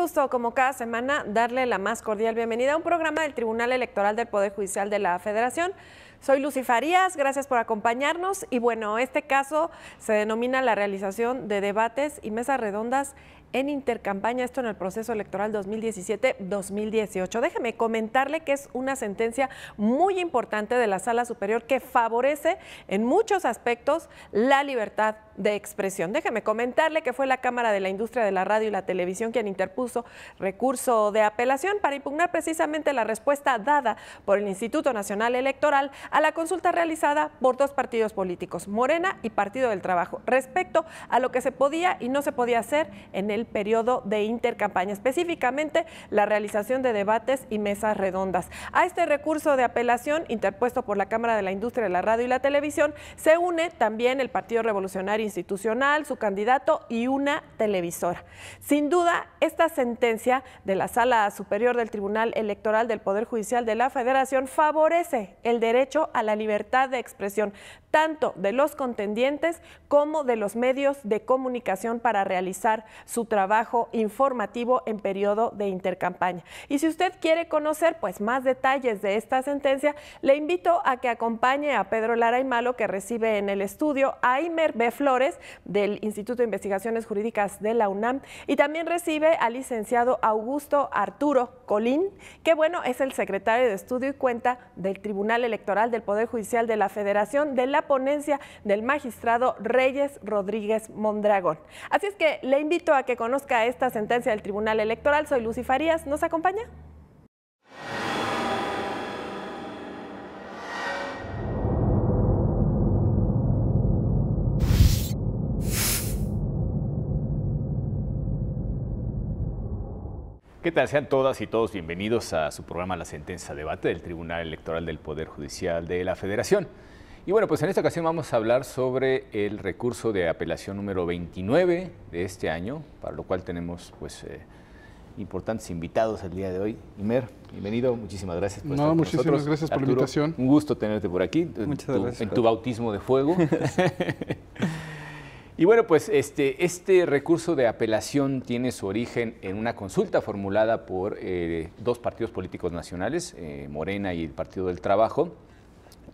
gusto, como cada semana, darle la más cordial bienvenida a un programa del Tribunal Electoral del Poder Judicial de la Federación. Soy Lucy Farías, gracias por acompañarnos y bueno, este caso se denomina la realización de debates y mesas redondas en intercampaña, esto en el proceso electoral 2017-2018. Déjeme comentarle que es una sentencia muy importante de la Sala Superior que favorece en muchos aspectos la libertad de expresión. Déjeme comentarle que fue la Cámara de la Industria de la Radio y la Televisión quien interpuso recurso de apelación para impugnar precisamente la respuesta dada por el Instituto Nacional Electoral a la consulta realizada por dos partidos políticos, Morena y Partido del Trabajo, respecto a lo que se podía y no se podía hacer en el periodo de intercampaña, específicamente la realización de debates y mesas redondas. A este recurso de apelación interpuesto por la Cámara de la Industria de la Radio y la Televisión se une también el Partido Revolucionario Institucional, su candidato y una televisora. Sin duda, esta sentencia de la Sala Superior del Tribunal Electoral del Poder Judicial de la Federación favorece el derecho a la libertad de expresión, tanto de los contendientes como de los medios de comunicación para realizar su trabajo informativo en periodo de intercampaña. Y si usted quiere conocer más detalles de esta sentencia, le invito a que acompañe a Pedro Lara y Malo, que recibe en el estudio a Aimer B. Flores del Instituto de Investigaciones Jurídicas de la UNAM y también recibe al licenciado Augusto Arturo Colín, que es el secretario de estudio y cuenta del Tribunal Electoral del Poder Judicial de la Federación, de la ponencia del magistrado Reyes Rodríguez Mondragón. Así es que le invito a que conozca esta sentencia del Tribunal Electoral. Soy Lucy Farías, ¿nos acompaña? ¿Qué tal? Sean todas y todos bienvenidos a su programa La Sentencia Debate del Tribunal Electoral del Poder Judicial de la Federación. Y bueno, pues en esta ocasión vamos a hablar sobre el recurso de apelación número 29 de este año, para lo cual tenemos importantes invitados el día de hoy. Imer, bienvenido, muchísimas gracias por estar con nosotros. Muchísimas gracias por la invitación. Un gusto tenerte por aquí, Muchas gracias. En tu bautismo de fuego. Y bueno, pues este recurso de apelación tiene su origen en una consulta formulada por dos partidos políticos nacionales, Morena y el Partido del Trabajo,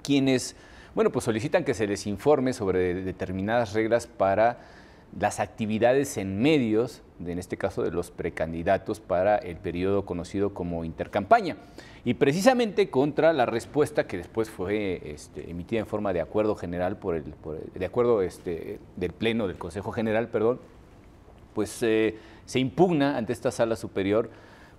quienes pues solicitan que se les informe sobre determinadas reglas para las actividades en medios, en este caso de los precandidatos para el periodo conocido como intercampaña. Y precisamente contra la respuesta que después fue emitida en forma de acuerdo general del Pleno del Consejo General, se impugna ante esta Sala Superior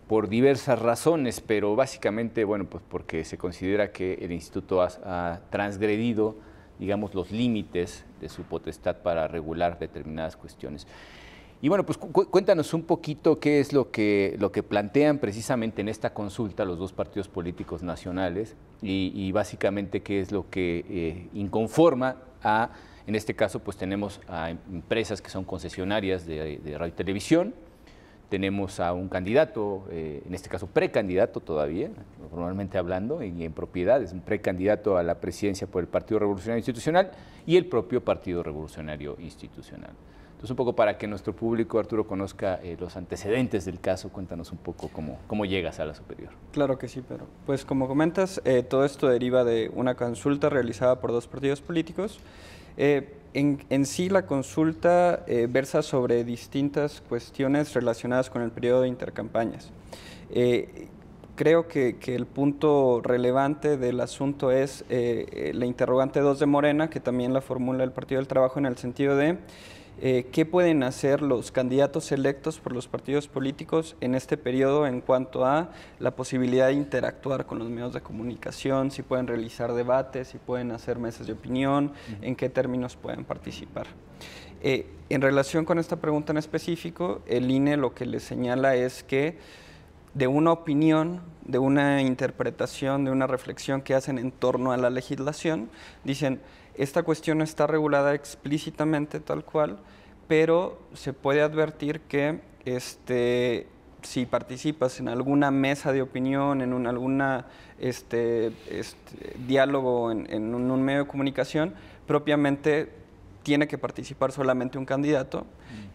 por diversas razones, pero básicamente, porque se considera que el Instituto ha transgredido, digamos, los límites de su potestad para regular determinadas cuestiones. Y cuéntanos un poquito qué es lo que plantean precisamente en esta consulta los dos partidos políticos nacionales y básicamente qué es lo que inconforma a, en este caso, tenemos a empresas que son concesionarias de radio y televisión. Tenemos a un candidato, en este caso precandidato todavía, formalmente hablando, y en propiedad, es un precandidato a la presidencia por el Partido Revolucionario Institucional y el propio Partido Revolucionario Institucional. Entonces, un poco para que nuestro público, Arturo, conozca los antecedentes del caso, cuéntanos un poco cómo llegas a la superior. Claro que sí, Pedro. Pues como comentas, todo esto deriva de una consulta realizada por dos partidos políticos. En sí la consulta versa sobre distintas cuestiones relacionadas con el periodo de intercampañas. Creo que el punto relevante del asunto es la interrogante 2 de Morena, que también la formula el Partido del Trabajo en el sentido de qué pueden hacer los candidatos electos por los partidos políticos en este periodo en cuanto a la posibilidad de interactuar con los medios de comunicación, si pueden realizar debates, si pueden hacer mesas de opinión, en qué términos pueden participar. En relación con esta pregunta en específico, el INE lo que le señala es que de una opinión, de una interpretación, de una reflexión que hacen en torno a la legislación, dicen, esta cuestión está regulada explícitamente tal cual, pero se puede advertir que si participas en alguna mesa de opinión, en algún diálogo en un medio de comunicación, propiamente tiene que participar solamente un candidato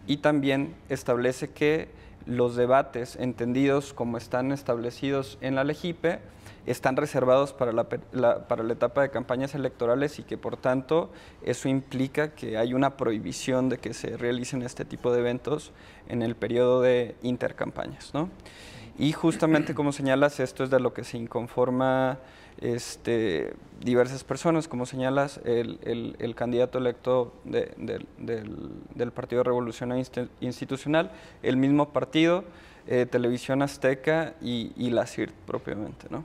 y también establece que los debates entendidos como están establecidos en la LEGIPE están reservados para la etapa de campañas electorales y que por tanto eso implica que hay una prohibición de que se realicen este tipo de eventos en el periodo de intercampañas, ¿no? Y justamente como señalas, esto es de lo que se inconforma diversas personas, como señalas, el candidato electo del Partido Revolucionario Institucional, el mismo partido, Televisión Azteca y la CIRT propiamente, ¿no?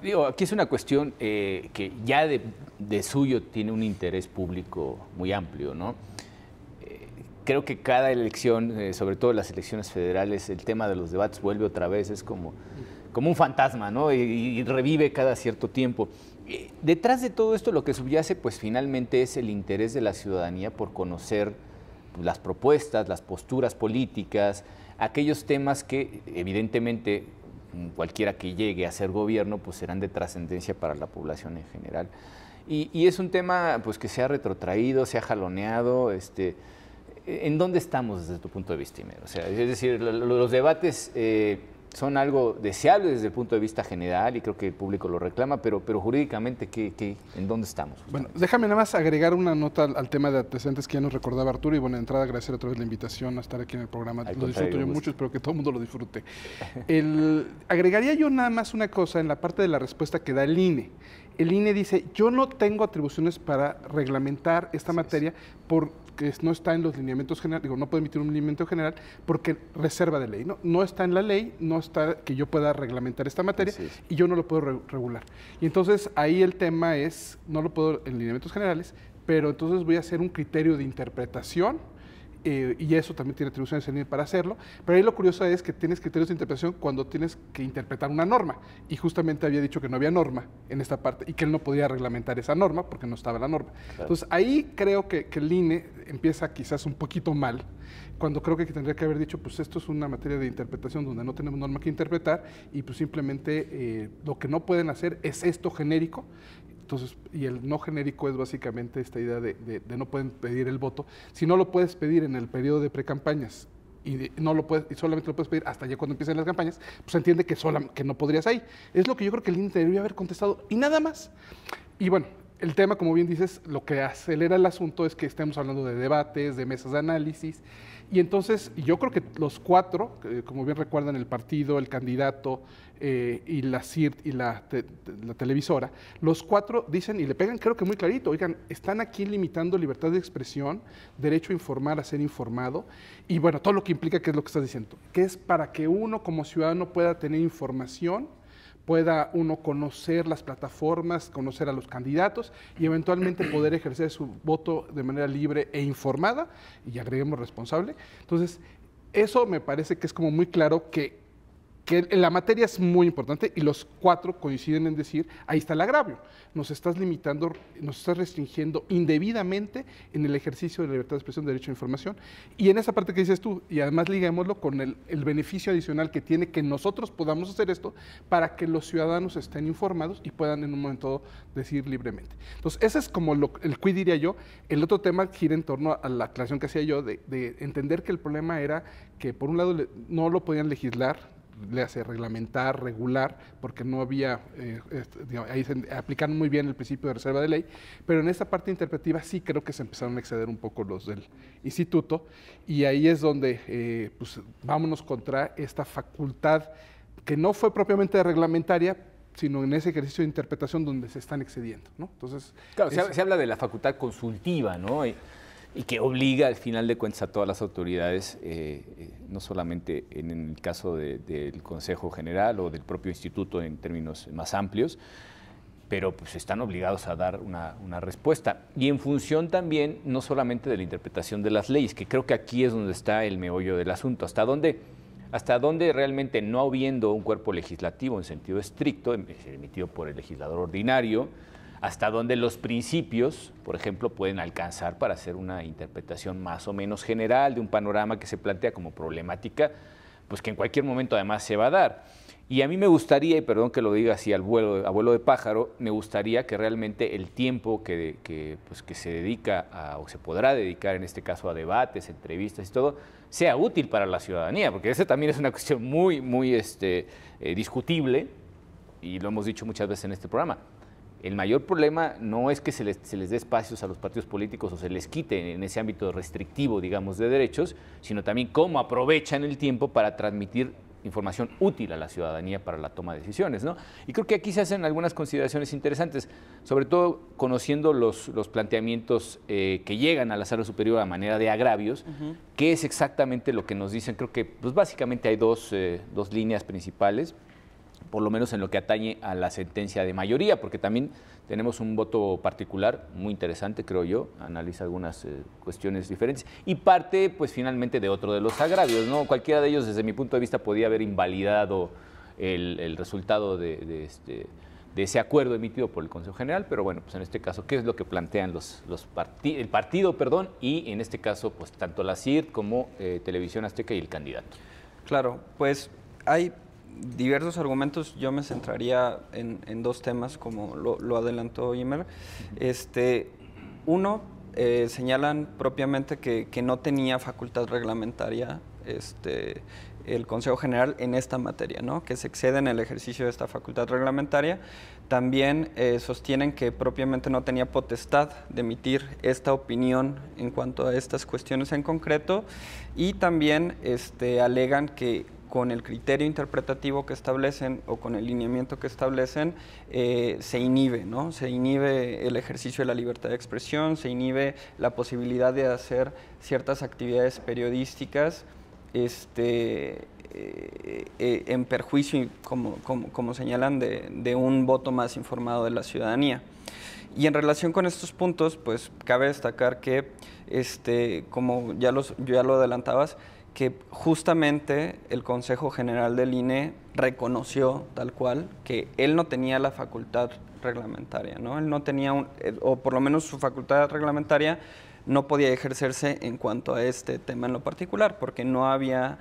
Digo, aquí es una cuestión que ya de suyo tiene un interés público muy amplio, ¿no? Creo que cada elección, sobre todo las elecciones federales, el tema de los debates vuelve otra vez, es como un fantasma, ¿no? Y revive cada cierto tiempo. Detrás de todo esto lo que subyace, pues finalmente es el interés de la ciudadanía por conocer las propuestas, las posturas políticas, aquellos temas que evidentemente cualquiera que llegue a ser gobierno pues serán de trascendencia para la población en general. Y es un tema pues que se ha retrotraído, se ha jaloneado. ¿En dónde estamos desde tu punto de vista, Imer? O sea, es decir, los debates son algo deseable desde el punto de vista general y creo que el público lo reclama, pero jurídicamente, ¿en dónde estamos? Bueno, déjame nada más agregar una nota al tema de antecedentes que ya nos recordaba Arturo y bueno, de entrada agradecer otra vez la invitación a estar aquí en el programa. Lo disfruto yo mucho, espero que todo el mundo lo disfrute. Agregaría yo nada más una cosa en la parte de la respuesta que da el INE. El INE dice, yo no tengo atribuciones para reglamentar esta materia porque no está en los lineamientos generales, digo, no puede emitir un lineamiento general porque reserva de ley, no está en la ley, no está que yo pueda reglamentar esta materia y yo no lo puedo regular. Y entonces ahí el tema es, no lo puedo en lineamientos generales, pero entonces voy a hacer un criterio de interpretación y eso también tiene atribuciones en INE para hacerlo, pero ahí lo curioso es que tienes criterios de interpretación cuando tienes que interpretar una norma, y justamente había dicho que no había norma en esta parte, y que él no podía reglamentar esa norma porque no estaba la norma. Claro. Entonces ahí creo que el INE empieza quizás un poquito mal, cuando creo que tendría que haber dicho, pues esto es una materia de interpretación donde no tenemos norma que interpretar, y pues simplemente lo que no pueden hacer es esto genérico. Entonces, y el no genérico es básicamente esta idea de no pueden pedir el voto. Si no lo puedes pedir en el periodo de precampañas y solamente lo puedes pedir hasta ya cuando empiecen las campañas, pues se entiende que no podrías ahí. Es lo que yo creo que el INE debería haber contestado y nada más. Y bueno, el tema, como bien dices, lo que acelera el asunto es que estemos hablando de debates, de mesas de análisis. Y entonces, yo creo que los cuatro, como bien recuerdan, el partido, el candidato y la CIRT y la televisora, los cuatro dicen y le pegan creo que muy clarito, oigan, están aquí limitando libertad de expresión, derecho a informar, a ser informado, y bueno, todo lo que implica, que es lo que estás diciendo, que es para que uno como ciudadano pueda tener información, pueda uno conocer las plataformas, conocer a los candidatos y eventualmente poder ejercer su voto de manera libre e informada, y agreguemos responsable. Entonces, eso me parece que es como muy claro que la materia es muy importante y los cuatro coinciden en decir, ahí está el agravio, nos estás limitando, nos estás restringiendo indebidamente en el ejercicio de la libertad de expresión, derecho a información, y en esa parte que dices tú, y además ligámoslo con el beneficio adicional que tiene que nosotros podamos hacer esto para que los ciudadanos estén informados y puedan en un momento dado decir libremente. Entonces, ese es como el quid, diría yo. El otro tema gira en torno a la aclaración que hacía yo de entender que el problema era que por un lado no lo podían legislar, le hace reglamentar, regular, porque no había, ahí se aplicaron muy bien el principio de reserva de ley, pero en esta parte interpretativa sí creo que se empezaron a exceder un poco los del instituto, y ahí es donde pues vámonos contra esta facultad que no fue propiamente reglamentaria, sino en ese ejercicio de interpretación donde se están excediendo, ¿no? Entonces, claro, se habla de la facultad consultiva, ¿no? Y que obliga al final de cuentas a todas las autoridades, no solamente en el caso del Consejo General o del propio instituto en términos más amplios, pero pues están obligados a dar una respuesta. Y en función también, no solamente de la interpretación de las leyes, que creo que aquí es donde está el meollo del asunto, hasta dónde realmente, no habiendo un cuerpo legislativo en sentido estricto, emitido por el legislador ordinario, hasta donde los principios, por ejemplo, pueden alcanzar para hacer una interpretación más o menos general de un panorama que se plantea como problemática, pues que en cualquier momento además se va a dar. Y a mí me gustaría, y perdón que lo diga así a vuelo de pájaro, me gustaría que realmente el tiempo que se dedica o se podrá dedicar en este caso a debates, entrevistas y todo, sea útil para la ciudadanía, porque esa también es una cuestión muy discutible, y lo hemos dicho muchas veces en este programa. El mayor problema no es que se les dé espacios a los partidos políticos o se les quite en ese ámbito restrictivo, digamos, de derechos, sino también cómo aprovechan el tiempo para transmitir información útil a la ciudadanía para la toma de decisiones, ¿no? Y creo que aquí se hacen algunas consideraciones interesantes, sobre todo conociendo los planteamientos que llegan a la Sala Superior a manera de agravios, que es exactamente lo que nos dicen. Creo que pues básicamente hay dos líneas principales, por lo menos en lo que atañe a la sentencia de mayoría, porque también tenemos un voto particular muy interesante, creo yo, analiza algunas cuestiones diferentes y parte, pues finalmente, de otro de los agravios, ¿no? Cualquiera de ellos, desde mi punto de vista, podía haber invalidado el resultado de ese acuerdo emitido por el Consejo General, pero bueno, pues en este caso, ¿qué es lo que plantean el partido, y en este caso, pues tanto la CIRT como Televisión Azteca y el candidato? Claro, pues hay diversos argumentos. Yo me centraría en dos temas, como lo adelantó Imer. Uno, señalan propiamente que no tenía facultad reglamentaria el Consejo General en esta materia, ¿no? Que se excede en el ejercicio de esta facultad reglamentaria. También sostienen que propiamente no tenía potestad de emitir esta opinión en cuanto a estas cuestiones en concreto, y también alegan que con el criterio interpretativo que establecen o con el lineamiento que establecen, se inhibe, ¿no? Se inhibe el ejercicio de la libertad de expresión, se inhibe la posibilidad de hacer ciertas actividades periodísticas en perjuicio, como señalan, de un voto más informado de la ciudadanía. Y en relación con estos puntos, pues cabe destacar que, como ya lo adelantabas, que justamente el Consejo General del INE reconoció tal cual que él no tenía la facultad reglamentaria, ¿no? Él no tenía, o por lo menos su facultad reglamentaria no podía ejercerse en cuanto a este tema en lo particular, porque no había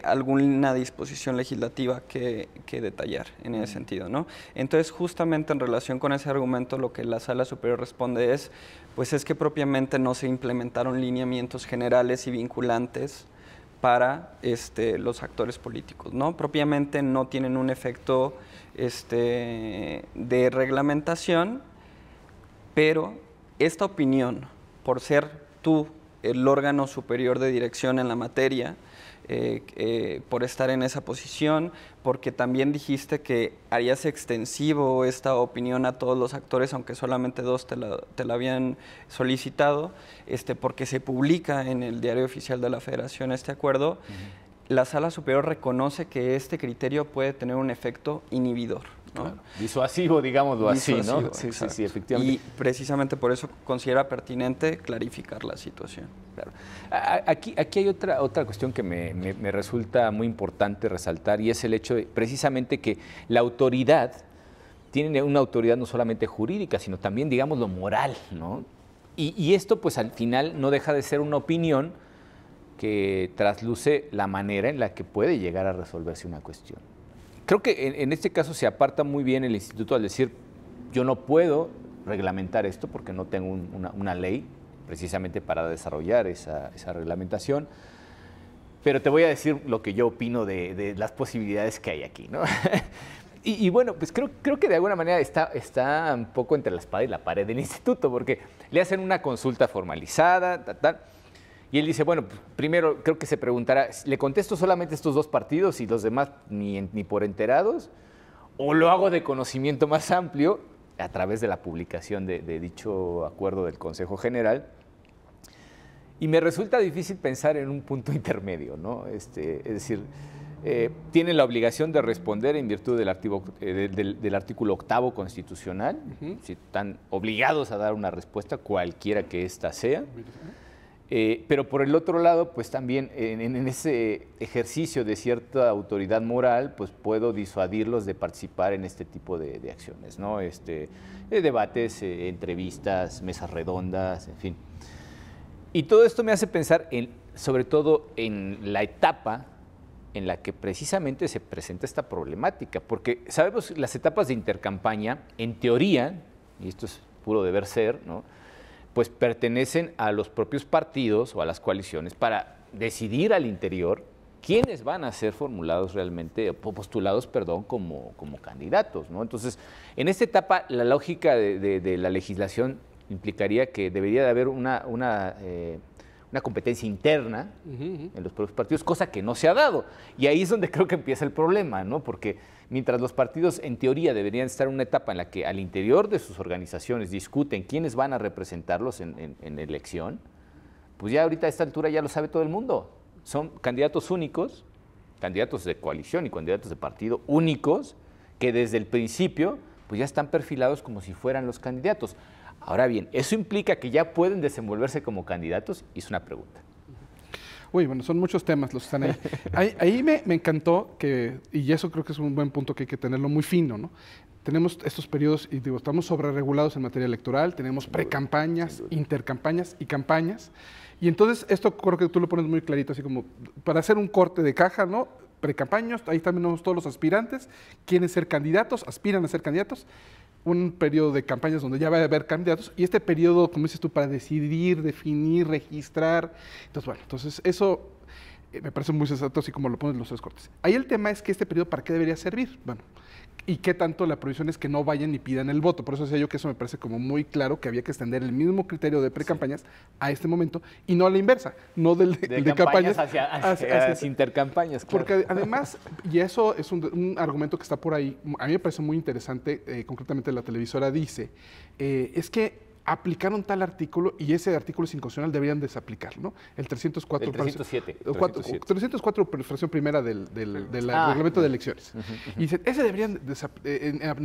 alguna disposición legislativa que detallar en ese sentido, ¿no? Entonces, justamente en relación con ese argumento, lo que la Sala Superior responde es que propiamente no se implementaron lineamientos generales y vinculantes para los actores políticos, ¿no? Propiamente no tienen un efecto de reglamentación, pero esta opinión, por ser tú el órgano superior de dirección en la materia, por estar en esa posición, porque también dijiste que harías extensivo esta opinión a todos los actores, aunque solamente dos te la habían solicitado, porque se publica en el Diario Oficial de la Federación este acuerdo. La Sala Superior reconoce que este criterio puede tener un efecto inhibidor, ¿no? Claro. Disuasivo, digámoslo así, ¿no? Sí, efectivamente. Y precisamente por eso considera pertinente clarificar la situación. Claro. Aquí hay otra cuestión que me resulta muy importante resaltar, y es el hecho de precisamente que la autoridad tiene una autoridad no solamente jurídica, sino también, digamos, lo moral, ¿no? Y esto, pues, al final no deja de ser una opinión que trasluce la manera en la que puede llegar a resolverse una cuestión. Creo que en este caso se aparta muy bien el instituto al decir, yo no puedo reglamentar esto porque no tengo una ley precisamente para desarrollar esa reglamentación, pero te voy a decir lo que yo opino de las posibilidades que hay aquí, ¿no? Y bueno, pues creo que de alguna manera está un poco entre la espada y la pared del instituto, porque le hacen una consulta formalizada, y él dice, bueno, pues primero creo que se preguntará, ¿le contesto solamente a estos dos partidos y los demás ni por enterados? ¿O lo hago de conocimiento más amplio a través de la publicación de dicho acuerdo del Consejo General? Y me resulta difícil pensar en un punto intermedio, ¿no? Es decir, tienen la obligación de responder en virtud del artículo 8º constitucional, si están obligados a dar una respuesta, cualquiera que ésta sea. Pero por el otro lado, pues también en ese ejercicio de cierta autoridad moral, pues puedo disuadirlos de participar en este tipo de acciones, ¿no? Debates, entrevistas, mesas redondas, en fin. Y todo esto me hace pensar sobre todo en la etapa en la que precisamente se presenta esta problemática, porque sabemos las etapas de intercampaña, en teoría, y esto es puro deber ser, ¿no?, pues pertenecen a los propios partidos o a las coaliciones para decidir al interior quiénes van a ser formulados realmente, postulados, perdón, como candidatos, ¿no? Entonces, en esta etapa, la lógica de la legislación implicaría que debería de haber una competencia interna en los propios partidos, cosa que no se ha dado. Y ahí es donde creo que empieza el problema, ¿no? Porque mientras los partidos, en teoría, deberían estar en una etapa en la que al interior de sus organizaciones discuten quiénes van a representarlos en elección, pues ya ahorita a esta altura ya lo sabe todo el mundo. Son candidatos únicos, candidatos de coalición y candidatos de partido únicos, que desde el principio pues ya están perfilados como si fueran los candidatos. Ahora bien, ¿eso implica que ya pueden desenvolverse como candidatos? Es una pregunta. Uy, bueno, son muchos temas los que están ahí. Ahí me encantó que, y eso creo que es un buen punto que hay que tenerlo muy fino, ¿no? Tenemos estos periodos, y digo, estamos sobreregulados en materia electoral, tenemos precampañas, intercampañas y campañas. Y entonces esto creo que tú lo pones muy clarito, así como para hacer un corte de caja, ¿no? Precampañas, ahí también tenemos todos los aspirantes, quieren ser candidatos, aspiran a ser candidatos. Un periodo de campañas donde ya va a haber candidatos y este periodo, como dices tú, para decidir, definir, registrar. Entonces, bueno, entonces eso me parece muy sensato, así como lo pones los tres cortes. Ahí el tema es que este periodo, ¿para qué debería servir? Bueno, y qué tanto la prohibición es que no vayan ni pidan el voto. Por eso decía yo que eso me parece como muy claro, que había que extender el mismo criterio de precampañas a este momento y no a la inversa, no de campañas hacia intercampañas. Claro. Porque además, y eso es un argumento que está por ahí, a mí me parece muy interesante, concretamente la televisora dice, es que aplicaron tal artículo y ese artículo es inconstitucional, deberían desaplicarlo, ¿no? El 304. El 307. 304, fracción primera del reglamento de elecciones. Y dicen, ese deberían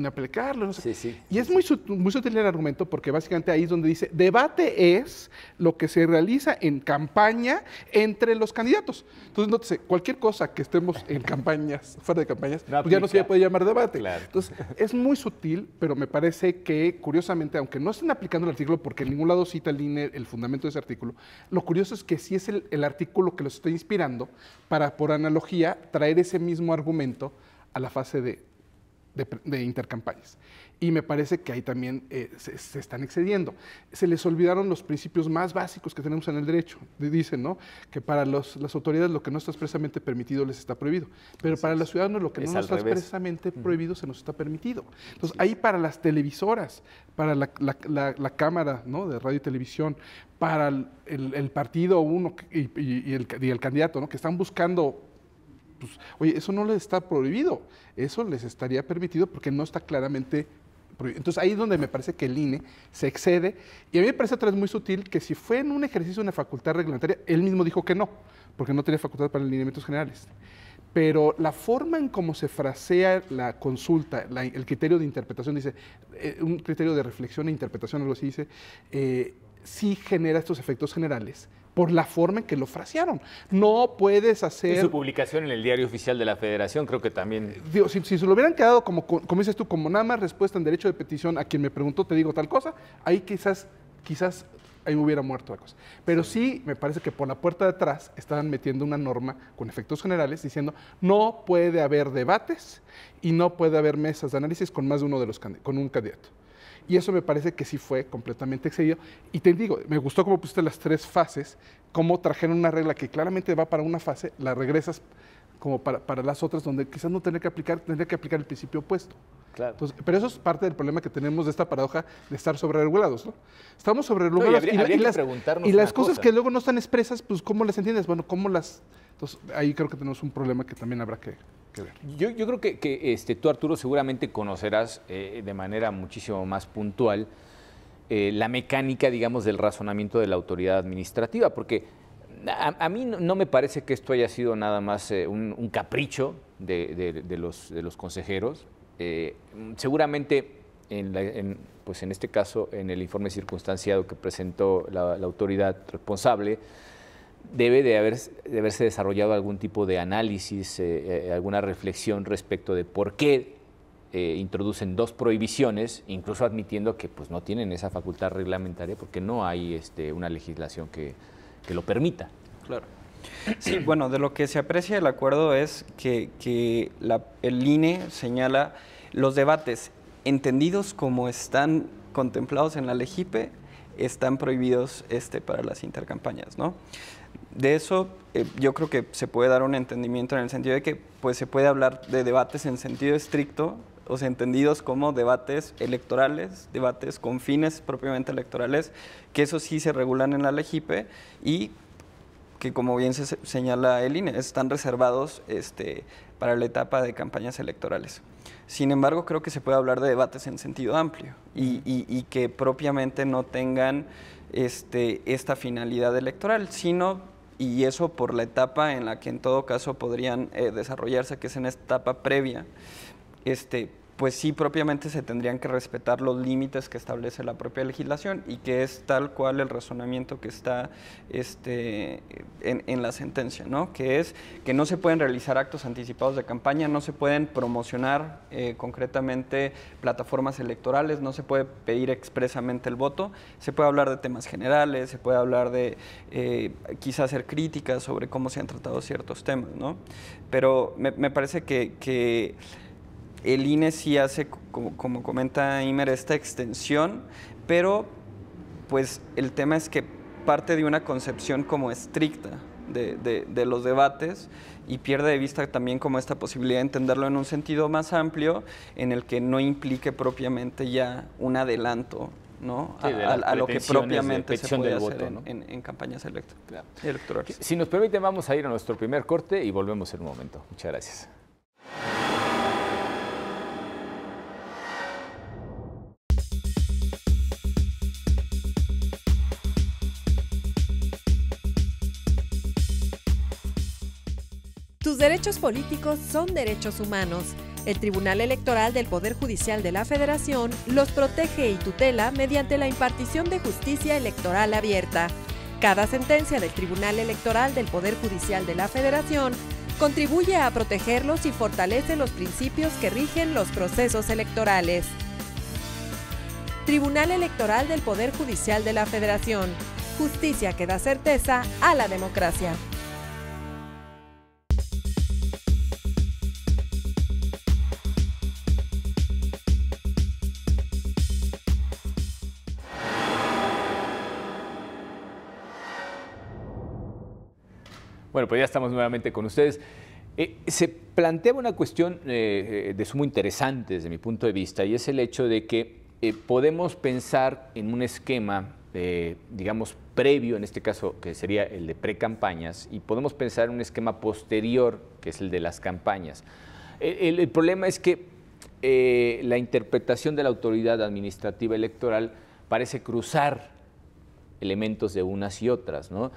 aplicarlo, no sé. Sí. Y es muy sutil el argumento porque básicamente ahí es donde dice, debate es lo que se realiza en campaña entre los candidatos. Entonces, nótese, cualquier cosa que estemos en campañas, fuera de campañas, pues ya no se puede llamar debate. Claro. Entonces, es muy sutil, pero me parece que, curiosamente, aunque no estén aplicando el artículo, porque en ningún lado cita el INE el fundamento de ese artículo, lo curioso es que sí es el artículo que los está inspirando para, por analogía, traer ese mismo argumento a la fase de intercampañas. Y me parece que ahí también se están excediendo. Se les olvidaron los principios más básicos que tenemos en el derecho. Dicen, ¿no?, que para las autoridades lo que no está expresamente permitido les está prohibido, pero para los ciudadanos lo que no está expresamente prohibido se nos está permitido. Entonces, ahí para las televisoras, para la Cámara, ¿no?, de radio y televisión, para el partido uno y el candidato, ¿no?, que están buscando, pues, oye, eso no les está prohibido, eso les estaría permitido porque no está claramente prohibido. Entonces ahí es donde me parece que el INE se excede, y a mí me parece otra vez muy sutil que si fue en un ejercicio de una facultad reglamentaria, él mismo dijo que no, porque no tenía facultad para lineamientos generales. Pero la forma en cómo se frasea la consulta, el criterio de interpretación, dice, un criterio de reflexión e interpretación, algo así dice, sí genera estos efectos generales por la forma en que lo frasearon. No puedes hacer... Y su publicación en el Diario Oficial de la Federación creo que también... Digo, si se lo hubieran quedado como dices tú, como nada más respuesta en derecho de petición a quien me preguntó, te digo tal cosa, ahí quizás ahí me hubiera muerto la cosa. Pero sí, me parece que por la puerta de atrás estaban metiendo una norma con efectos generales diciendo no puede haber debates y no puede haber mesas de análisis con más de uno de los con un candidato. Y eso me parece que sí fue completamente excedido. Y te digo, me gustó cómo pusiste las tres fases, cómo trajeron una regla que claramente va para una fase, la regresas como para las otras, donde quizás no tendría que aplicar el principio opuesto. Claro. Entonces, pero eso es parte del problema que tenemos de esta paradoja de estar sobreregulados, ¿no? Estamos sobreregulados y las cosas que luego no están expresas, pues ¿cómo las entiendes? Bueno, ¿cómo las...? Entonces, ahí creo que tenemos un problema que también habrá que ver. Yo creo que tú, Arturo, seguramente conocerás de manera muchísimo más puntual la mecánica, digamos, del razonamiento de la autoridad administrativa, porque a mí no me parece que esto haya sido nada más un capricho de los consejeros. Seguramente, pues en este caso, en el informe circunstanciado que presentó la autoridad responsable, debe de haberse desarrollado algún tipo de análisis, alguna reflexión respecto de por qué introducen dos prohibiciones, incluso admitiendo que pues, no tienen esa facultad reglamentaria porque no hay una legislación que lo permita. Claro. Sí, bueno, de lo que se aprecia del acuerdo es que el INE señala los debates entendidos como están contemplados en la LEGIPE están prohibidos para las intercampañas, ¿no? De eso yo creo que se puede dar un entendimiento en el sentido de que pues, se puede hablar de debates en sentido estricto, o sea, entendidos como debates electorales, debates con fines propiamente electorales, que eso sí se regulan en la LEGIPE y que, como bien se señala el INE, están reservados para la etapa de campañas electorales. Sin embargo, creo que se puede hablar de debates en sentido amplio y que propiamente no tengan esta finalidad electoral, sino, y eso por la etapa en la que en todo caso podrían desarrollarse, que es en esta etapa previa, pues sí propiamente se tendrían que respetar los límites que establece la propia legislación y que es tal cual el razonamiento que está en la sentencia, ¿no? Que es que no se pueden realizar actos anticipados de campaña, no se pueden promocionar concretamente plataformas electorales, no se puede pedir expresamente el voto, se puede hablar de temas generales, se puede hablar de quizás hacer críticas sobre cómo se han tratado ciertos temas, ¿no? Pero me parece que el INE sí hace, como comenta Imer, esta extensión, pero pues el tema es que parte de una concepción como estricta de los debates y pierde de vista también como esta posibilidad de entenderlo en un sentido más amplio, en el que no implique propiamente ya un adelanto, ¿no? Sí, a lo que propiamente se puede hacer voto, ¿no? en campañas electorales. Si nos permiten, vamos a ir a nuestro primer corte y volvemos en un momento. Muchas gracias. Tus derechos políticos son derechos humanos. El Tribunal Electoral del Poder Judicial de la Federación los protege y tutela mediante la impartición de justicia electoral abierta. Cada sentencia del Tribunal Electoral del Poder Judicial de la Federación contribuye a protegerlos y fortalece los principios que rigen los procesos electorales. Tribunal Electoral del Poder Judicial de la Federación. Justicia que da certeza a la democracia. Bueno, pues ya estamos nuevamente con ustedes. Se planteaba una cuestión de sumo interesante desde mi punto de vista, y es el hecho de que podemos pensar en un esquema, digamos, previo, en este caso, que sería el de precampañas, y podemos pensar en un esquema posterior, que es el de las campañas. El problema es que la interpretación de la autoridad administrativa electoral parece cruzar elementos de unas y otras, ¿no?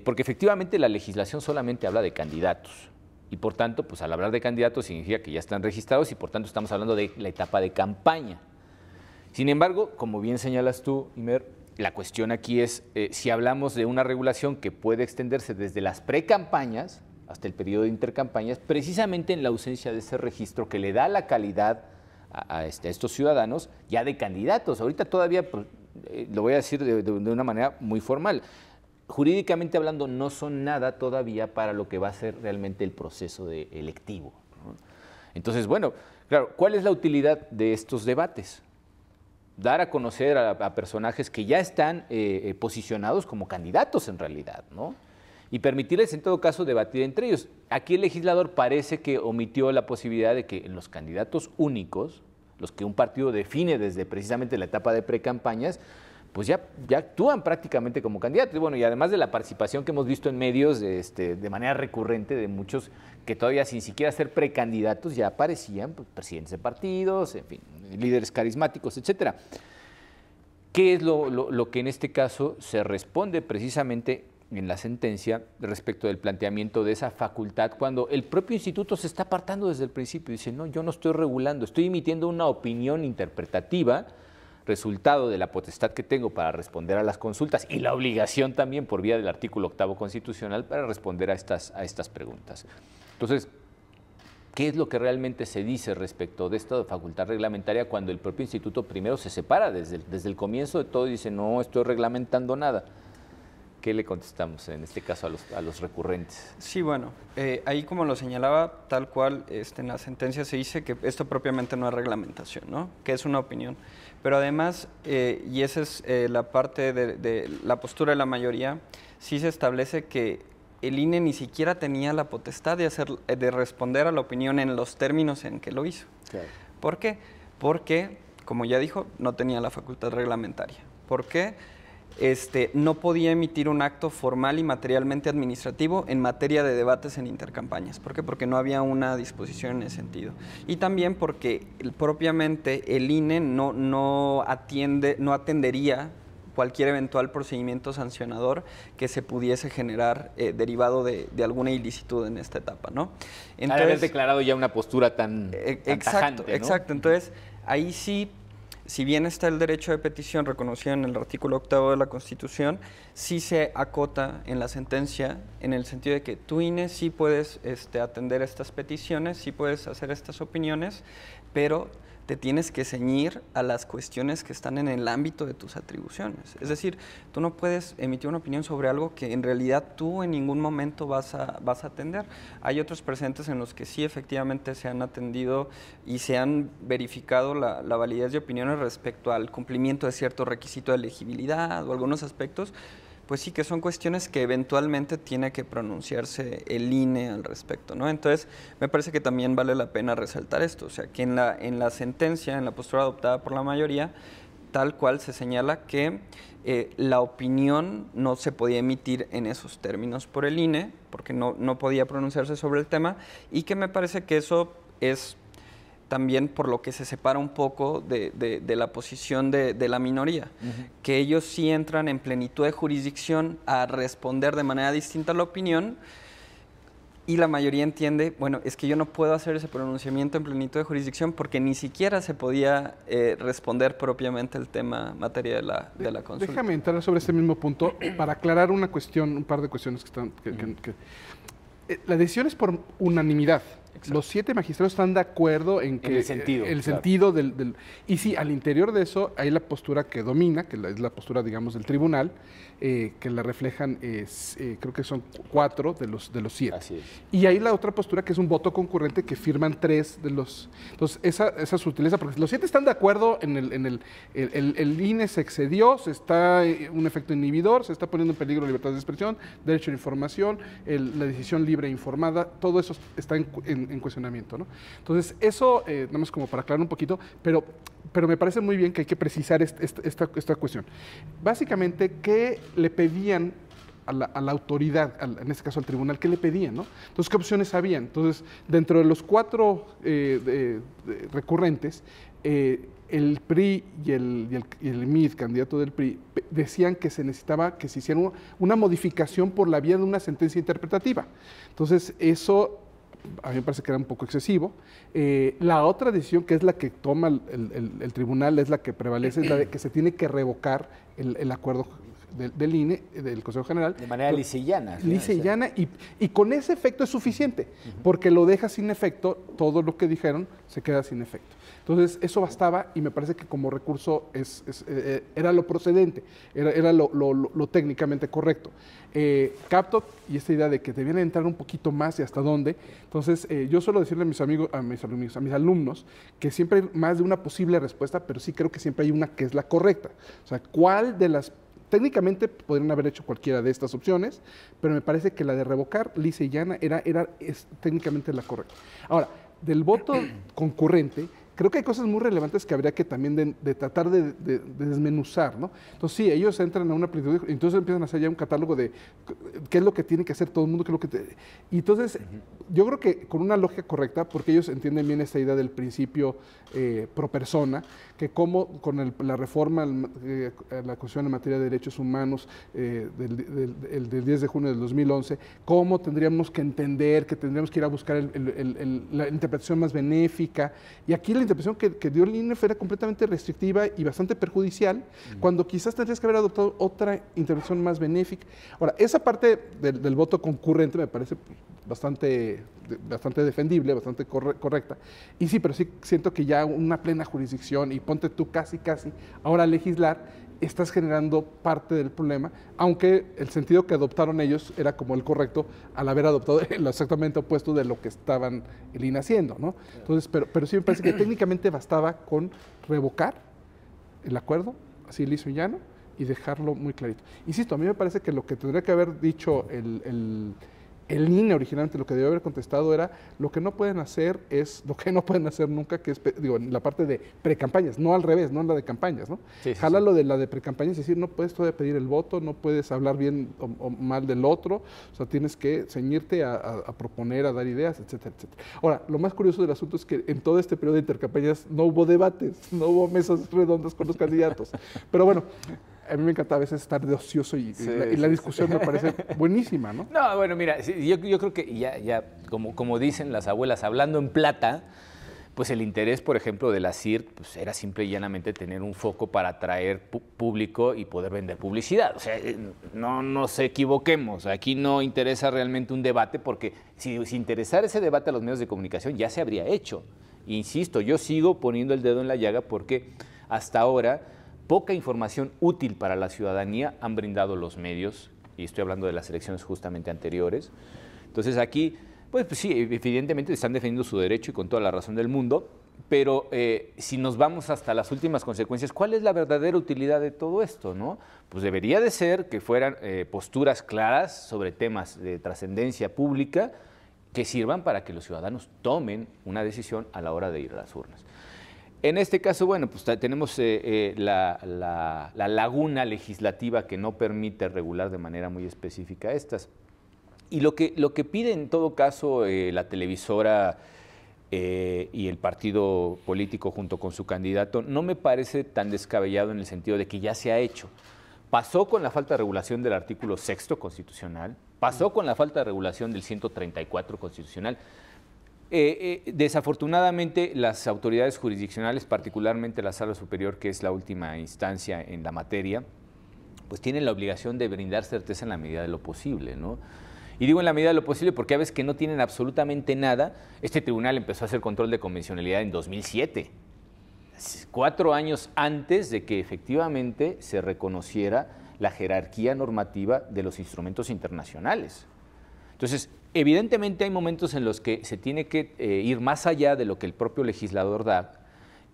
Porque efectivamente la legislación solamente habla de candidatos y por tanto, pues al hablar de candidatos significa que ya están registrados y por tanto estamos hablando de la etapa de campaña. Sin embargo, como bien señalas tú, Imer, la cuestión aquí es si hablamos de una regulación que puede extenderse desde las precampañas hasta el periodo de intercampañas, precisamente en la ausencia de ese registro que le da la calidad a estos ciudadanos ya de candidatos. Ahorita todavía, pues, lo voy a decir de una manera muy formal, jurídicamente hablando, no son nada todavía para lo que va a ser realmente el proceso electivo, ¿no? Entonces, bueno, claro, ¿cuál es la utilidad de estos debates? Dar a conocer a personajes que ya están posicionados como candidatos en realidad, ¿no? Y permitirles en todo caso debatir entre ellos. Aquí el legislador parece que omitió la posibilidad de que en los candidatos únicos, los que un partido define desde precisamente la etapa de precampañas, pues ya actúan prácticamente como candidatos. Y bueno, y además de la participación que hemos visto en medios de manera recurrente de muchos que todavía sin siquiera ser precandidatos ya aparecían, pues, presidentes de partidos, en fin, líderes carismáticos, etcétera. ¿Qué es lo que en este caso se responde precisamente en la sentencia respecto del planteamiento de esa facultad cuando el propio instituto se está apartando desde el principio? Dice, no, yo no estoy regulando, estoy emitiendo una opinión interpretativa resultado de la potestad que tengo para responder a las consultas y la obligación también por vía del artículo 8º constitucional para responder a estas preguntas. Entonces, ¿qué es lo que realmente se dice respecto de esta facultad reglamentaria cuando el propio instituto primero se separa desde el comienzo de todo y dice, no estoy reglamentando nada? ¿qué le contestamos en este caso a los recurrentes? Sí, bueno, ahí como lo señalaba, tal cual en la sentencia se dice que esto propiamente no es reglamentación, ¿no? Que es una opinión. Pero además, y esa es la parte de la postura de la mayoría, sí se establece que el INE ni siquiera tenía la potestad de responder a la opinión en los términos en que lo hizo. Claro. ¿Por qué? Porque, como ya dijo, no tenía la facultad reglamentaria. ¿Por qué? No podía emitir un acto formal y materialmente administrativo en materia de debates en intercampañas. ¿Por qué? Porque no había una disposición en ese sentido. Y también porque propiamente el INE no atendería cualquier eventual procedimiento sancionador que se pudiese generar derivado de alguna ilicitud en esta etapa, ¿no? Entonces, haber declarado ya una postura tan tajante, ¿no? Exacto. Entonces, ahí sí, si bien está el derecho de petición reconocido en el artículo 8 de la Constitución, sí se acota en la sentencia en el sentido de que tú, INE, sí puedes atender estas peticiones, sí puedes hacer estas opiniones, pero te tienes que ceñir a las cuestiones que están en el ámbito de tus atribuciones. Es decir, tú no puedes emitir una opinión sobre algo que en realidad tú en ningún momento vas a atender. Hay otros presentes en los que sí efectivamente se han atendido y se han verificado la validez de opiniones respecto al cumplimiento de cierto requisito de elegibilidad o algunos aspectos, pues sí que son cuestiones que eventualmente tiene que pronunciarse el INE al respecto, ¿no? Entonces, me parece que también vale la pena resaltar esto, o sea, que en la sentencia, en la postura adoptada por la mayoría, tal cual se señala que la opinión no se podía emitir en esos términos por el INE, porque no podía pronunciarse sobre el tema, y que me parece que eso es también por lo que se separa un poco de la posición de la minoría, que ellos sí entran en plenitud de jurisdicción a responder de manera distinta a la opinión, y la mayoría entiende, bueno, es que yo no puedo hacer ese pronunciamiento en plenitud de jurisdicción porque ni siquiera se podía responder propiamente el tema materia de la consulta. Déjame entrar sobre ese mismo punto para aclarar una cuestión, un par de cuestiones que están... la decisión es por unanimidad. Exacto. Los 7 magistrados están de acuerdo en que el sentido del... Y sí, al interior de eso hay la postura que domina, que es la postura, digamos, del tribunal, que la reflejan, creo que son 4 de los 7. Así es. Y hay la otra postura que es un voto concurrente que firman 3 de los... Entonces, esa sutileza, porque los 7 están de acuerdo en el INE se excedió, se está un efecto inhibidor, se está poniendo en peligro la libertad de expresión, derecho a la información, la decisión libre e informada, todo eso está en cuestionamiento, ¿no? Entonces, eso, nada más como para aclarar un poquito, pero me parece muy bien que hay que precisar esta cuestión. Básicamente, ¿qué le pedían a la autoridad, en este caso al tribunal, qué le pedían, ¿no? Entonces, ¿qué opciones habían? Entonces, dentro de los 4 recurrentes, el PRI y el MID, candidato del PRI, decían que se necesitaba que se hiciera una modificación por la vía de una sentencia interpretativa. Entonces, eso a mí me parece que era un poco excesivo. La otra decisión, que es la que toma el tribunal, es la que prevalece, es la de que se tiene que revocar el acuerdo del INE, del Consejo General. De manera lisa y llana. Lisa y llana, y con ese efecto es suficiente, porque lo deja sin efecto, todo lo que dijeron se queda sin efecto. Entonces, eso bastaba y me parece que como recurso era lo procedente, era lo técnicamente correcto. Capto y esta idea de que debían entrar un poquito más y hasta dónde. Entonces, yo suelo decirle a mis amigos, a mis alumnos, que siempre hay más de una posible respuesta, pero sí creo que siempre hay una que es la correcta. O sea, ¿cuál de las... Técnicamente podrían haber hecho cualquiera de estas opciones, pero me parece que la de revocar lisa y llana es técnicamente la correcta. Ahora, del voto concurrente, creo que hay cosas muy relevantes que habría que también de tratar de desmenuzar, ¿no? Entonces, sí, ellos entran a una plenitud, entonces empiezan a hacer ya un catálogo de qué es lo que tiene que hacer todo el mundo, qué es lo que... Y entonces, yo creo que con una lógica correcta, porque ellos entienden bien esta idea del principio pro persona, que como con la reforma a la Constitución en materia de derechos humanos del 10 de junio del 2011, cómo tendríamos que entender, que tendríamos que ir a buscar la interpretación más benéfica, y aquí la interpretación que dio el INE era completamente restrictiva y bastante perjudicial, cuando quizás tendrías que haber adoptado otra interpretación más benéfica. Ahora, esa parte del voto concurrente me parece bastante defendible, bastante correcta, y sí, pero sí siento que ya una plena jurisdicción, y ponte tú casi, ahora a legislar, estás generando parte del problema, aunque el sentido que adoptaron ellos era como el correcto al haber adoptado lo exactamente opuesto de lo que estaban el INE haciendo, ¿no? Entonces, pero sí me parece que técnicamente bastaba con revocar el acuerdo, así liso y llano, y dejarlo muy clarito. Insisto, a mí me parece que lo que tendría que haber dicho el INE originalmente, lo que debió haber contestado era lo que no pueden hacer es lo que no pueden hacer nunca, que es, digo, en la parte de precampañas, no al revés, no en la de campañas, ¿no? Sí, Jala lo de la de precampañas, es decir, no puedes todavía pedir el voto, no puedes hablar bien o mal del otro, o sea, tienes que ceñirte a proponer, a dar ideas, etcétera, etcétera. Ahora, lo más curioso del asunto es que en todo este periodo de intercampañas no hubo debates, no hubo mesas redondas con los candidatos, pero bueno, a mí me encanta a veces estar de ocioso y la discusión me parece buenísima, ¿no? No, bueno, mira, yo creo que ya como dicen las abuelas, hablando en plata, pues el interés, por ejemplo, de la CIRT pues era simple y llanamente tener un foco para atraer público y poder vender publicidad. O sea, no nos equivoquemos, aquí no interesa realmente un debate, porque si interesara ese debate a los medios de comunicación ya se habría hecho. Insisto, yo sigo poniendo el dedo en la llaga porque hasta ahora poca información útil para la ciudadanía han brindado los medios, y estoy hablando de las elecciones justamente anteriores. Entonces aquí, pues sí, evidentemente están defendiendo su derecho y con toda la razón del mundo, pero si nos vamos hasta las últimas consecuencias, ¿cuál es la verdadera utilidad de todo esto, no? Pues debería de ser que fueran posturas claras sobre temas de trascendencia pública que sirvan para que los ciudadanos tomen una decisión a la hora de ir a las urnas. En este caso, bueno, pues tenemos la laguna legislativa que no permite regular de manera muy específica estas. Y lo que pide en todo caso la televisora y el partido político junto con su candidato no me parece tan descabellado en el sentido de que ya se ha hecho. Pasó con la falta de regulación del artículo 6º constitucional, pasó con la falta de regulación del 134 constitucional. Desafortunadamente, las autoridades jurisdiccionales, particularmente la Sala Superior, que es la última instancia en la materia, pues tienen la obligación de brindar certeza en la medida de lo posible, ¿no? Y digo en la medida de lo posible porque a veces que no tienen absolutamente nada. Este tribunal empezó a hacer control de convencionalidad en 2007, 4 años antes de que efectivamente se reconociera la jerarquía normativa de los instrumentos internacionales. Entonces, evidentemente hay momentos en los que se tiene que ir más allá de lo que el propio legislador da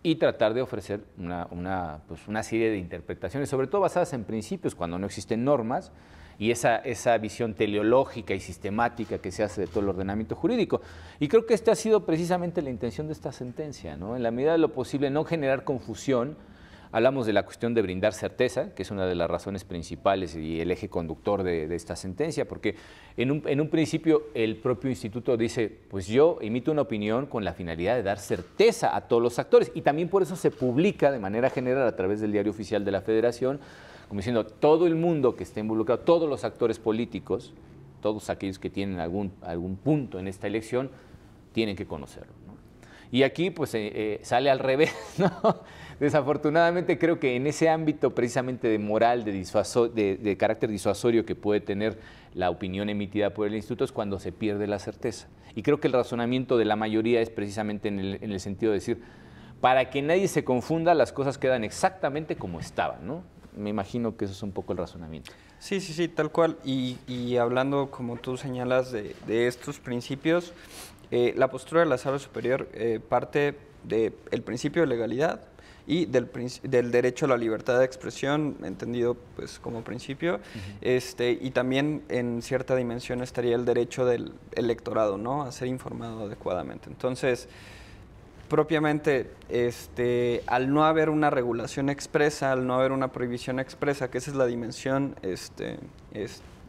y tratar de ofrecer una serie de interpretaciones, sobre todo basadas en principios, cuando no existen normas, y esa visión teleológica y sistemática que se hace de todo el ordenamiento jurídico. Y creo que esta ha sido precisamente la intención de esta sentencia, ¿no? En la medida de lo posible no generar confusión. Hablamos de la cuestión de brindar certeza, que es una de las razones principales y el eje conductor de esta sentencia, porque en un principio el propio instituto dice, pues yo emito una opinión con la finalidad de dar certeza a todos los actores, y también por eso se publica de manera general a través del Diario Oficial de la Federación, como diciendo, todo el mundo que esté involucrado, todos los actores políticos, todos aquellos que tienen algún punto en esta elección, tienen que conocerlo, ¿no? Y aquí pues sale al revés, ¿no? Desafortunadamente creo que en ese ámbito precisamente de moral, de carácter disuasorio que puede tener la opinión emitida por el instituto es cuando se pierde la certeza. Y creo que el razonamiento de la mayoría es precisamente en el sentido de decir, para que nadie se confunda, las cosas quedan exactamente como estaban, ¿no? Me imagino que eso es un poco el razonamiento. Sí, tal cual. Y hablando, como tú señalas, de estos principios, la postura de la Sala Superior parte del principio de legalidad y del derecho a la libertad de expresión, entendido pues como principio, y también en cierta dimensión estaría el derecho del electorado, ¿no?, a ser informado adecuadamente. Entonces, propiamente, al no haber una regulación expresa, al no haber una prohibición expresa, que esa es la dimensión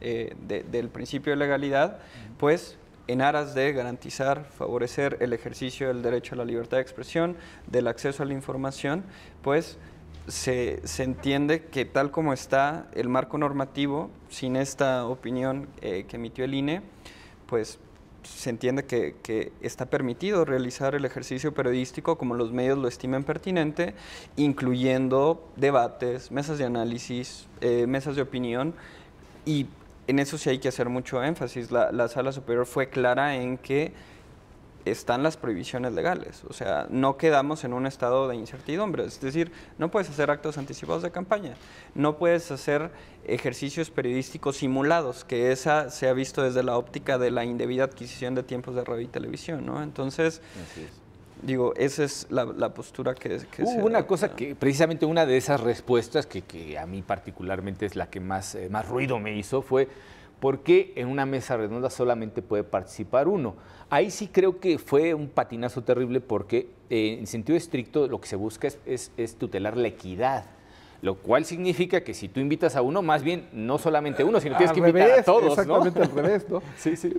del principio de legalidad, pues en aras de garantizar, favorecer el ejercicio del derecho a la libertad de expresión, del acceso a la información, pues se entiende que tal como está el marco normativo, sin esta opinión que emitió el INE, pues se entiende que está permitido realizar el ejercicio periodístico como los medios lo estimen pertinente, incluyendo debates, mesas de análisis, mesas de opinión, y en eso sí hay que hacer mucho énfasis. La Sala Superior fue clara en que están las prohibiciones legales. O sea, no quedamos en un estado de incertidumbre. Es decir, no puedes hacer actos anticipados de campaña, no puedes hacer ejercicios periodísticos simulados, que esa se ha visto desde la óptica de la indebida adquisición de tiempos de radio y televisión, ¿no? Entonces, digo, esa es la postura que Hubo una cosa que, precisamente una de esas respuestas que a mí particularmente es la que más ruido me hizo, fue ¿por qué en una mesa redonda solamente puede participar uno? Ahí sí creo que fue un patinazo terrible porque en sentido estricto lo que se busca es tutelar la equidad, lo cual significa que si tú invitas a uno, más bien no solamente uno, sino tienes que invitar a todos, exactamente, ¿no? Al revés, ¿no? Sí, sí.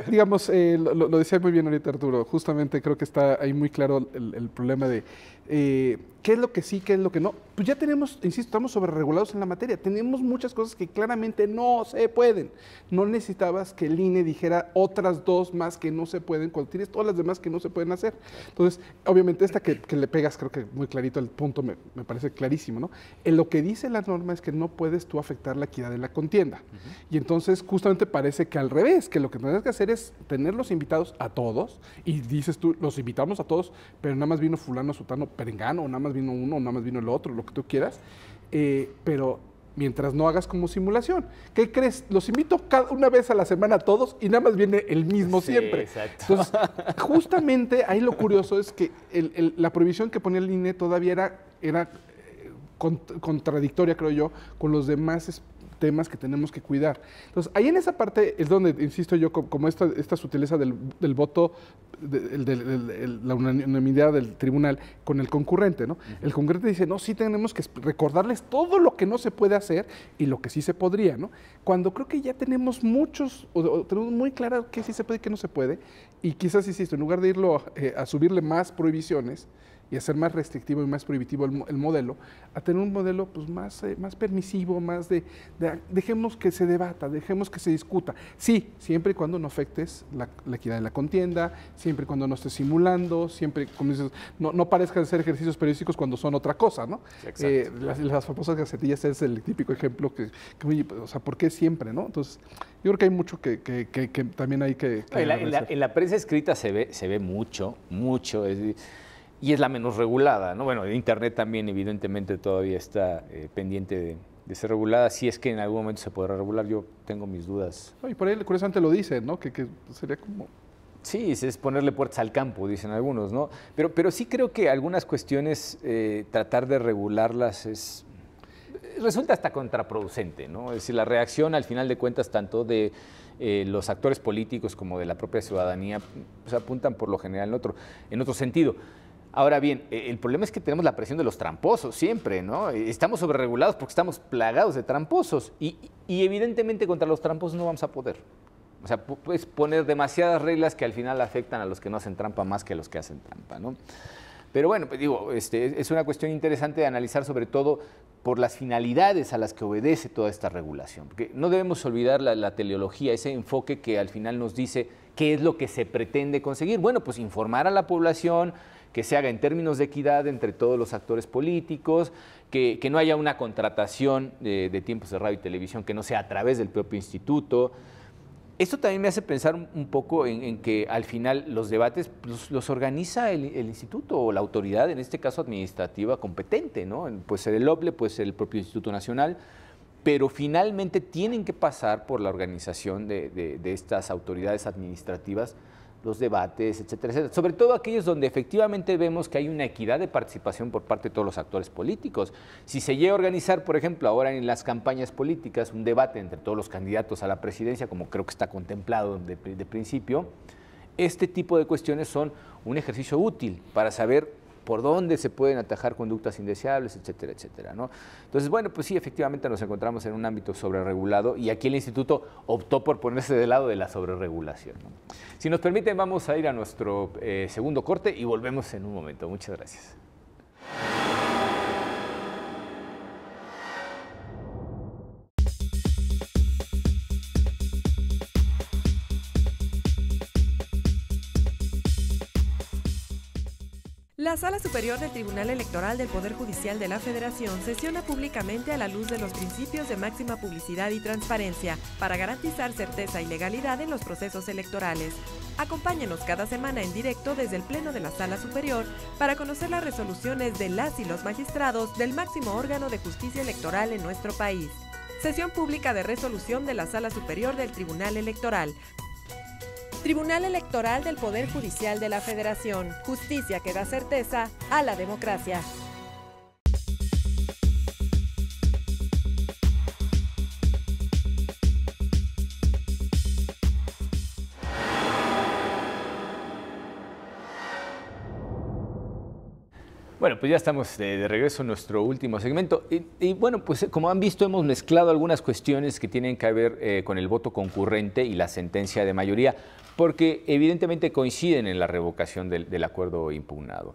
Digamos, lo decía muy bien ahorita Arturo, justamente creo que está ahí muy claro el problema de qué es lo que sí, qué es lo que no. Pues ya tenemos, insisto, estamos sobreregulados en la materia, tenemos muchas cosas que claramente no se pueden. No necesitabas que el INE dijera otras dos más que no se pueden, cuando tienes todas las demás que no se pueden hacer. Entonces, obviamente esta que le pegas, creo que muy clarito el punto, me parece clarísimo, ¿no? Lo que dice la norma es que no puedes tú afectar la equidad de la contienda. Y entonces justamente parece que al revés, que lo que tendrás que hacer es tenerlos invitados a todos, y dices tú, los invitamos a todos, pero nada más vino fulano, sutano, perengano, o nada más vino uno, o nada más vino el otro, lo que tú quieras, pero mientras no hagas como simulación. ¿Qué crees? Los invito una vez a la semana a todos y nada más viene el mismo siempre. Exacto. Entonces, justamente ahí lo curioso es que la prohibición que ponía el INE todavía era contradictoria, creo yo, con los demás temas que tenemos que cuidar. Entonces, ahí en esa parte es donde, insisto yo, como esta sutileza del voto, la unanimidad del tribunal con el concurrente, ¿no? El concurrente dice, no, sí tenemos que recordarles todo lo que no se puede hacer y lo que sí se podría, ¿no? Cuando creo que ya tenemos tenemos muy claro qué sí se puede y qué no se puede, y quizás, insisto, en lugar de irlo a subirle más prohibiciones, y hacer más restrictivo y más prohibitivo el modelo, a tener un modelo pues, más permisivo, más dejemos que se debata, dejemos que se discuta. Sí, siempre y cuando no afectes la equidad de la contienda, siempre y cuando no estés simulando, siempre, como dices, no parezcan ser ejercicios periodísticos cuando son otra cosa, ¿no? Las famosas gacetillas es el típico ejemplo que o sea, ¿por qué siempre, no? Entonces, yo creo que hay mucho que también hay que en la prensa escrita se ve mucho, y es la menos regulada, ¿no? Bueno, el Internet también evidentemente todavía está pendiente de ser regulada. Si es que en algún momento se podrá regular, yo tengo mis dudas. Y por ahí curiosamente lo dicen, ¿no? Que sería como... Sí, es ponerle puertas al campo, dicen algunos, ¿no? Pero sí creo que algunas cuestiones, tratar de regularlas resulta hasta contraproducente, ¿no? Es decir, la reacción al final de cuentas tanto de los actores políticos como de la propia ciudadanía pues, apuntan por lo general en otro sentido. Ahora bien, el problema es que tenemos la presión de los tramposos siempre, ¿no? Estamos sobreregulados porque estamos plagados de tramposos y evidentemente contra los tramposos no vamos a poder. O sea, puedes poner demasiadas reglas que al final afectan a los que no hacen trampa más que a los que hacen trampa, ¿no? Pero bueno, pues digo, es una cuestión interesante de analizar sobre todo por las finalidades a las que obedece toda esta regulación. Porque no debemos olvidar la teleología, ese enfoque que al final nos dice qué es lo que se pretende conseguir. Bueno, pues informar a la población, que se haga en términos de equidad entre todos los actores políticos, que no haya una contratación de tiempos de radio y televisión que no sea a través del propio instituto. Esto también me hace pensar un poco en que al final los debates los organiza el instituto o la autoridad, en este caso administrativa competente, ¿no? Puede ser el OPLE, puede ser el propio Instituto Nacional, pero finalmente tienen que pasar por la organización de estas autoridades administrativas los debates, etcétera, etcétera. Sobre todo aquellos donde efectivamente vemos que hay una equidad de participación por parte de todos los actores políticos. Si se llega a organizar, por ejemplo, ahora en las campañas políticas, un debate entre todos los candidatos a la presidencia, como creo que está contemplado de principio, este tipo de cuestiones son un ejercicio útil para saber por dónde se pueden atajar conductas indeseables, etcétera, etcétera, ¿no? Entonces, bueno, pues sí, efectivamente nos encontramos en un ámbito sobreregulado y aquí el instituto optó por ponerse del lado de la sobreregulación, ¿no? Si nos permiten, vamos a ir a nuestro segundo corte y volvemos en un momento. Muchas gracias. La Sala Superior del Tribunal Electoral del Poder Judicial de la Federación sesiona públicamente a la luz de los principios de máxima publicidad y transparencia para garantizar certeza y legalidad en los procesos electorales. Acompáñenos cada semana en directo desde el Pleno de la Sala Superior para conocer las resoluciones de las y los magistrados del máximo órgano de justicia electoral en nuestro país. Sesión pública de resolución de la Sala Superior del Tribunal Electoral. Tribunal Electoral del Poder Judicial de la Federación. Justicia que da certeza a la democracia. Bueno, pues ya estamos de regreso en nuestro último segmento. Y bueno, pues como han visto, hemos mezclado algunas cuestiones que tienen que ver con el voto concurrente y la sentencia de mayoría, porque evidentemente coinciden en la revocación del acuerdo impugnado.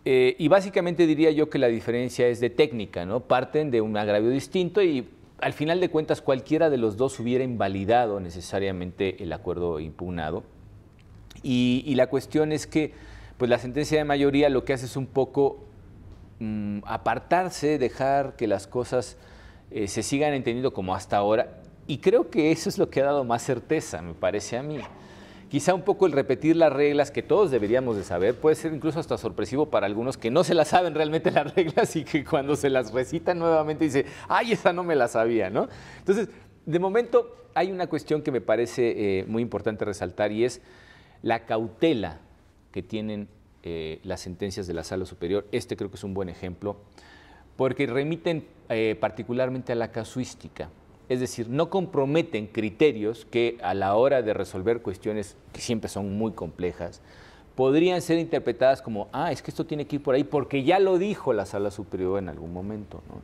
Y básicamente diría yo que la diferencia es de técnica, ¿no? Parten de un agravio distinto y al final de cuentas cualquiera de los dos hubiera invalidado necesariamente el acuerdo impugnado. Y la cuestión es que pues la sentencia de mayoría lo que hace es un poco apartarse, dejar que las cosas se sigan entendiendo como hasta ahora. Y creo que eso es lo que ha dado más certeza, me parece a mí. Quizá un poco el repetir las reglas que todos deberíamos de saber puede ser incluso hasta sorpresivo para algunos que no se las saben realmente las reglas y que cuando se las recitan nuevamente dice, ¡ay, esa no me la sabía!, ¿no? Entonces, de momento hay una cuestión que me parece muy importante resaltar y es la cautela que tienen las sentencias de la Sala Superior. Creo que es un buen ejemplo, porque remiten particularmente a la casuística. Es decir, no comprometen criterios que a la hora de resolver cuestiones que siempre son muy complejas, podrían ser interpretadas como, es que esto tiene que ir por ahí porque ya lo dijo la Sala Superior en algún momento, ¿no?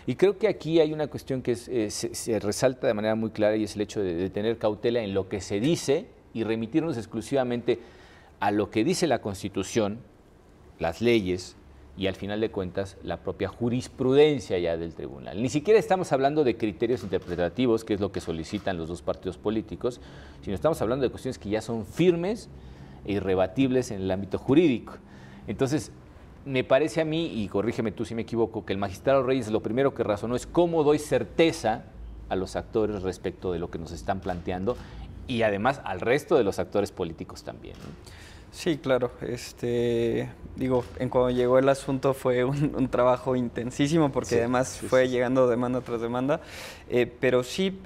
Y creo que aquí hay una cuestión que se resalta de manera muy clara y es el hecho de tener cautela en lo que se dice y remitirnos exclusivamente a lo que dice la Constitución, las leyes, y al final de cuentas la propia jurisprudencia ya del tribunal. Ni siquiera estamos hablando de criterios interpretativos, que es lo que solicitan los dos partidos políticos, sino estamos hablando de cuestiones que ya son firmes e irrebatibles en el ámbito jurídico. Entonces, me parece a mí, y corrígeme tú si me equivoco, que el magistrado Reyes lo primero que razonó es cómo doy certeza a los actores respecto de lo que nos están planteando y además al resto de los actores políticos también, ¿no? Sí, claro. En cuando llegó el asunto fue un trabajo intensísimo porque además fue llegando demanda tras demanda. Pero sí,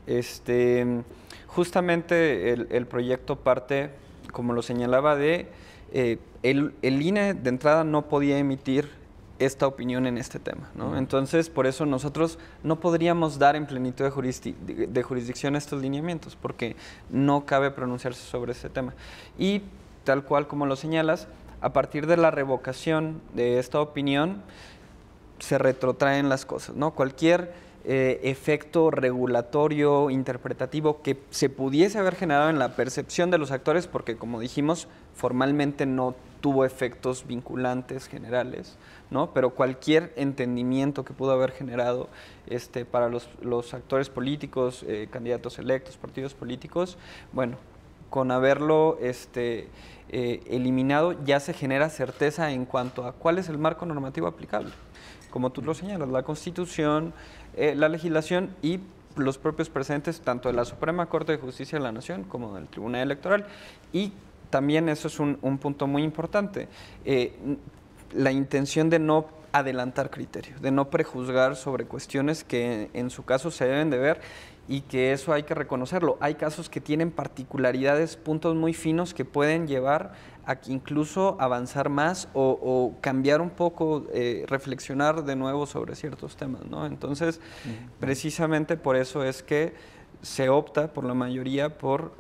justamente el proyecto parte, como lo señalaba, de el INE de entrada no podía emitir esta opinión en este tema, ¿no? Entonces, por eso nosotros no podríamos dar en plenitud de jurisdicción estos lineamientos, porque no cabe pronunciarse sobre ese tema. Y tal cual como lo señalas, a partir de la revocación de esta opinión, se retrotraen las cosas, ¿no? Cualquier efecto regulatorio, interpretativo que se pudiese haber generado en la percepción de los actores, porque como dijimos, formalmente no tuvo efectos vinculantes generales, ¿no? Pero cualquier entendimiento que pudo haber generado para los actores políticos, candidatos electos, partidos políticos, bueno, con haberlo eliminado ya se genera certeza en cuanto a cuál es el marco normativo aplicable. Como tú lo señalas, la Constitución, la legislación y los propios precedentes tanto de la Suprema Corte de Justicia de la Nación como del Tribunal Electoral. Y también eso es un punto muy importante, la intención de no adelantar criterios, de no prejuzgar sobre cuestiones que en su caso se deben de ver y que eso hay que reconocerlo. Hay casos que tienen particularidades, puntos muy finos que pueden llevar a que incluso avanzar más o cambiar un poco, reflexionar de nuevo sobre ciertos temas, ¿no? Entonces, precisamente por eso es que se opta por la mayoría por,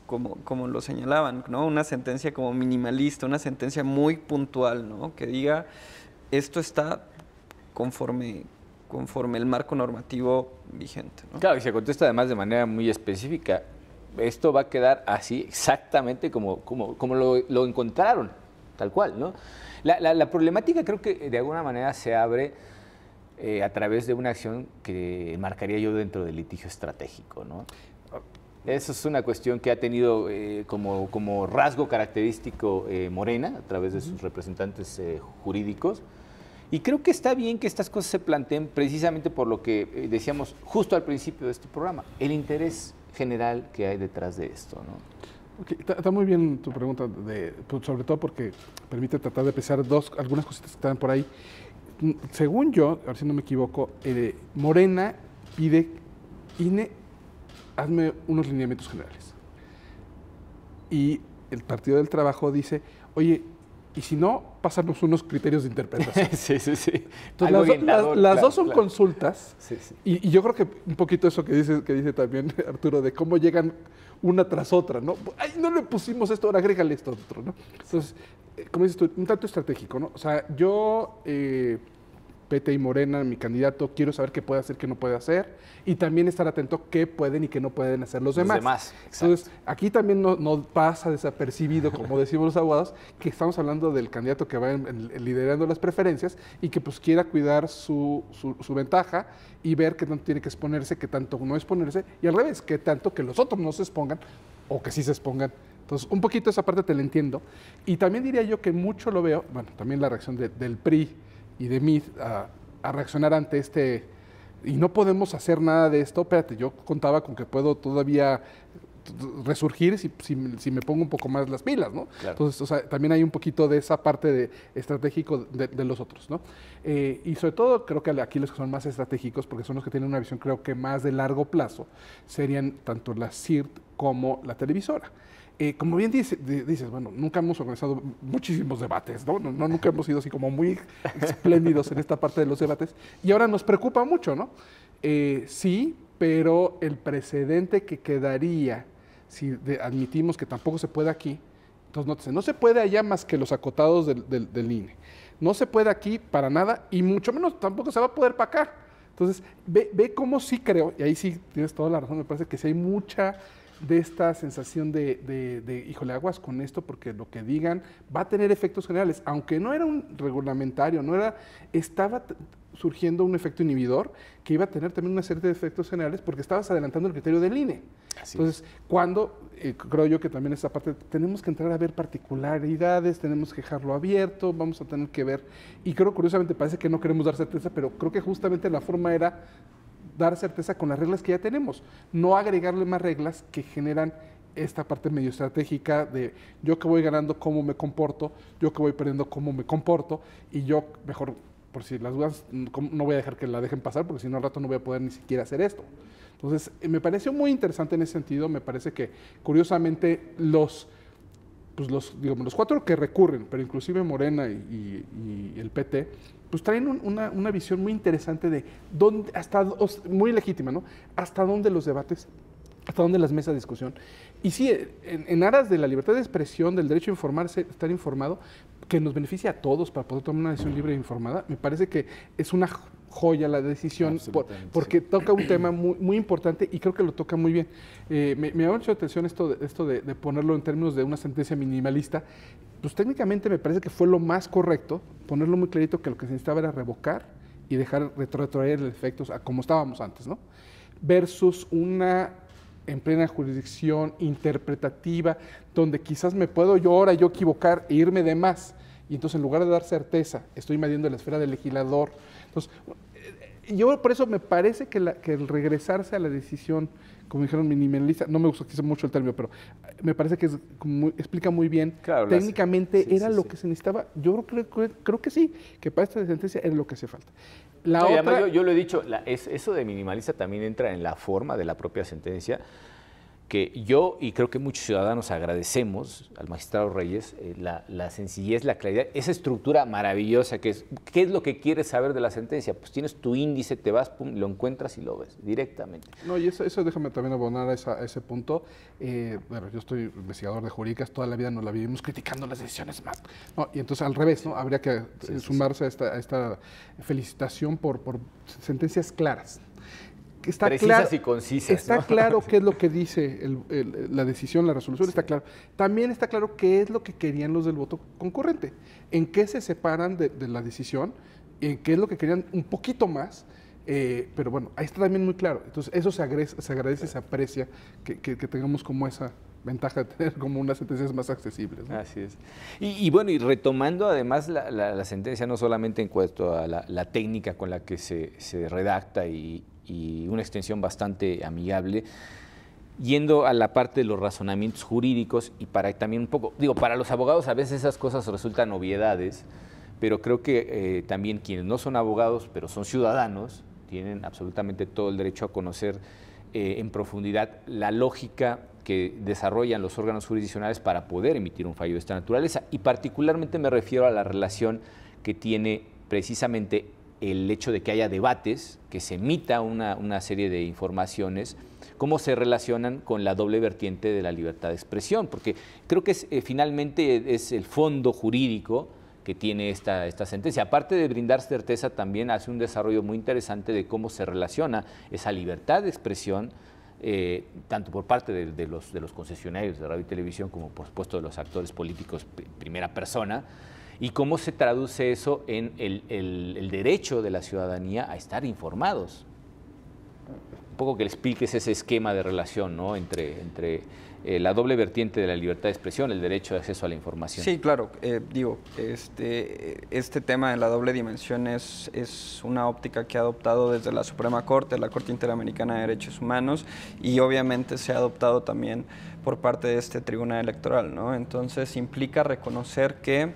como lo señalaban, ¿no? Una sentencia como minimalista, una sentencia muy puntual, ¿no? Que diga, esto está conforme el marco normativo vigente, ¿no? Claro, y se contesta además de manera muy específica. Esto va a quedar así exactamente como lo encontraron, tal cual, ¿no? La problemática creo que de alguna manera se abre a través de una acción que marcaría yo dentro del litigio estratégico, ¿no? Eso es una cuestión que ha tenido como rasgo característico Morena a través de sus representantes jurídicos. Y creo que está bien que estas cosas se planteen precisamente por lo que decíamos justo al principio de este programa, el interés general que hay detrás de esto, ¿no? Okay, está muy bien tu pregunta, pues, sobre todo porque permite tratar de apreciar algunas cositas que están por ahí. Según yo, a ver si no me equivoco, Morena pide, INE, hazme unos lineamientos generales. Y el Partido del Trabajo dice, oye, y si no, pásanos unos criterios de interpretación. Sí. Entonces, las dos son consultas. Sí. Y yo creo que un poquito eso que dice también Arturo, de cómo llegan una tras otra, ¿no? Ay, no le pusimos esto, ahora agrégale esto otro, ¿no? Entonces, como dices tú, un tanto estratégico, ¿no? O sea, yo, PT y Morena, mi candidato, quiero saber qué puede hacer, qué no puede hacer, y también estar atento qué pueden y qué no pueden hacer los demás. Entonces, aquí también no pasa desapercibido, como decimos los abogados, que estamos hablando del candidato que va liderando las preferencias y que pues quiera cuidar su ventaja y ver qué tanto tiene que exponerse, qué tanto no exponerse, y al revés, qué tanto que los otros no se expongan o que sí se expongan. Entonces, un poquito esa parte te la entiendo. Y también diría yo que mucho lo veo, bueno, también la reacción del PRI y de mí a reaccionar ante y no podemos hacer nada de esto. Espérate, yo contaba con que puedo todavía resurgir si me pongo un poco más las pilas, ¿no? Claro. Entonces, o sea, también hay un poquito de esa parte estratégico de los otros, ¿no? Y sobre todo, creo que aquí los que son más estratégicos, porque son los que tienen una visión, creo que más de largo plazo, serían tanto la CIRT como la televisora. Como bien dices, bueno, nunca hemos organizado muchísimos debates, ¿no? Nunca hemos sido así como muy espléndidos en esta parte de los debates, y ahora nos preocupa mucho, ¿no? Sí, pero el precedente que quedaría si admitimos que tampoco se puede aquí, entonces no se puede allá más que los acotados del INE. No se puede aquí para nada, y mucho menos tampoco se va a poder para acá. Entonces, ve cómo sí creo, y ahí sí tienes toda la razón, me parece que sí hay mucha de esta sensación híjole, aguas con esto, porque lo que digan va a tener efectos generales, aunque no era un reglamentario, estaba surgiendo un efecto inhibidor que iba a tener también una serie de efectos generales porque estabas adelantando el criterio del INE. Entonces, creo yo que también esa parte, tenemos que entrar a ver particularidades, tenemos que dejarlo abierto, vamos a tener que ver, y creo curiosamente parece que no queremos dar certeza, pero creo que justamente la forma era dar certeza con las reglas que ya tenemos, no agregarle más reglas que generan esta parte medio estratégica de yo que voy ganando cómo me comporto, yo que voy perdiendo cómo me comporto, y yo mejor, por si las dudas, no voy a dejar que la dejen pasar, porque si no al rato no voy a poder ni siquiera hacer esto. Entonces, me pareció muy interesante en ese sentido, me parece que curiosamente los cuatro que recurren, pero inclusive Morena y el PT, pues traen una visión muy interesante de dónde, muy legítima, ¿no? Hasta dónde los debates, hasta dónde las mesas de discusión. Y sí, en aras de la libertad de expresión, del derecho a informarse, estar informado, que nos beneficia a todos para poder tomar una decisión libre e informada, me parece que es una joya la decisión, porque toca un tema muy importante y creo que lo toca muy bien. Me llama mucho la atención esto de ponerlo en términos de una sentencia minimalista. Pues técnicamente me parece que fue lo más correcto, ponerlo muy clarito que lo que se necesitaba era revocar y dejar retrotraer los efectos a como estábamos antes, ¿no? Versus una en plena jurisdicción interpretativa, donde quizás me puedo yo equivocar e irme de más, y entonces en lugar de dar certeza, estoy invadiendo la esfera del legislador. Entonces, yo por eso me parece que el regresarse a la decisión, como dijeron, minimalista, no me gustó quizá mucho el término, pero me parece que explica muy bien, claro, técnicamente era lo que se necesitaba. Yo creo que sí, que para esta sentencia era lo que hace falta. Además, yo lo he dicho, eso de minimalista también entra en la forma de la propia sentencia, que yo y creo que muchos ciudadanos agradecemos al magistrado Reyes la sencillez, la claridad, esa estructura maravillosa que es, ¿qué es lo que quieres saber de la sentencia? Pues tienes tu índice, te vas, pum, lo encuentras y lo ves directamente. No, y eso déjame también abonar a ese punto. Bueno, yo estoy investigador de jurídicas, toda la vida nos la vivimos criticando las decisiones más. No, y entonces al revés, ¿no? Habría que sumarse a esta felicitación por sentencias claras. Precisas y concisas. Está ¿no? claro qué es lo que dice la decisión, la resolución, está claro. También está claro qué es lo que querían los del voto concurrente, en qué se separan de la decisión, en qué es lo que querían un poquito más, Pero bueno, ahí está también muy claro. Entonces, eso se agradece, se aprecia que tengamos como esa ventaja de tener como unas sentencias más accesibles, ¿no? Así es. Y bueno, y retomando además la sentencia, no solamente en cuanto a la técnica con la que se redacta y una extensión bastante amigable, yendo a la parte de los razonamientos jurídicos y para también un poco, digo, para los abogados a veces esas cosas resultan obviedades, pero creo que también quienes no son abogados, pero son ciudadanos, tienen absolutamente todo el derecho a conocer en profundidad la lógica que desarrollan los órganos jurisdiccionales para poder emitir un fallo de esta naturaleza. Y particularmente me refiero a la relación que tiene precisamente el hecho de que haya debates, que se emita una serie de informaciones, cómo se relacionan con la doble vertiente de la libertad de expresión, porque creo que finalmente es el fondo jurídico que tiene esta sentencia. Aparte de brindar certeza, también hace un desarrollo muy interesante de cómo se relaciona esa libertad de expresión, tanto por parte de los concesionarios de radio y televisión como por supuesto de los actores políticos primera persona, y cómo se traduce eso en el derecho de la ciudadanía a estar informados. Un poco que le expliques ese esquema de relación, ¿no?, entre la doble vertiente de la libertad de expresión, el derecho de acceso a la información. Sí, claro. Este tema de la doble dimensión es una óptica que ha adoptado desde la Suprema Corte, la Corte Interamericana de Derechos Humanos, y obviamente se ha adoptado también por parte de este Tribunal Electoral, ¿no? Entonces implica reconocer que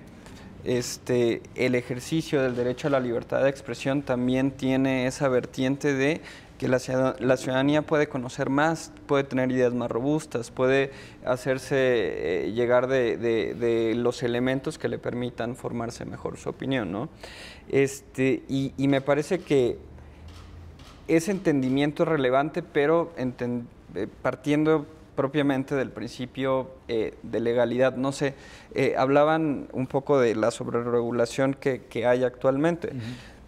el ejercicio del derecho a la libertad de expresión también tiene esa vertiente de que la ciudadanía puede conocer más, puede tener ideas más robustas, puede hacerse llegar de los elementos que le permitan formarse mejor su opinión, ¿no? Y me parece que ese entendimiento es relevante, pero partiendo propiamente del principio de legalidad. No sé, hablaban un poco de la sobreregulación que hay actualmente.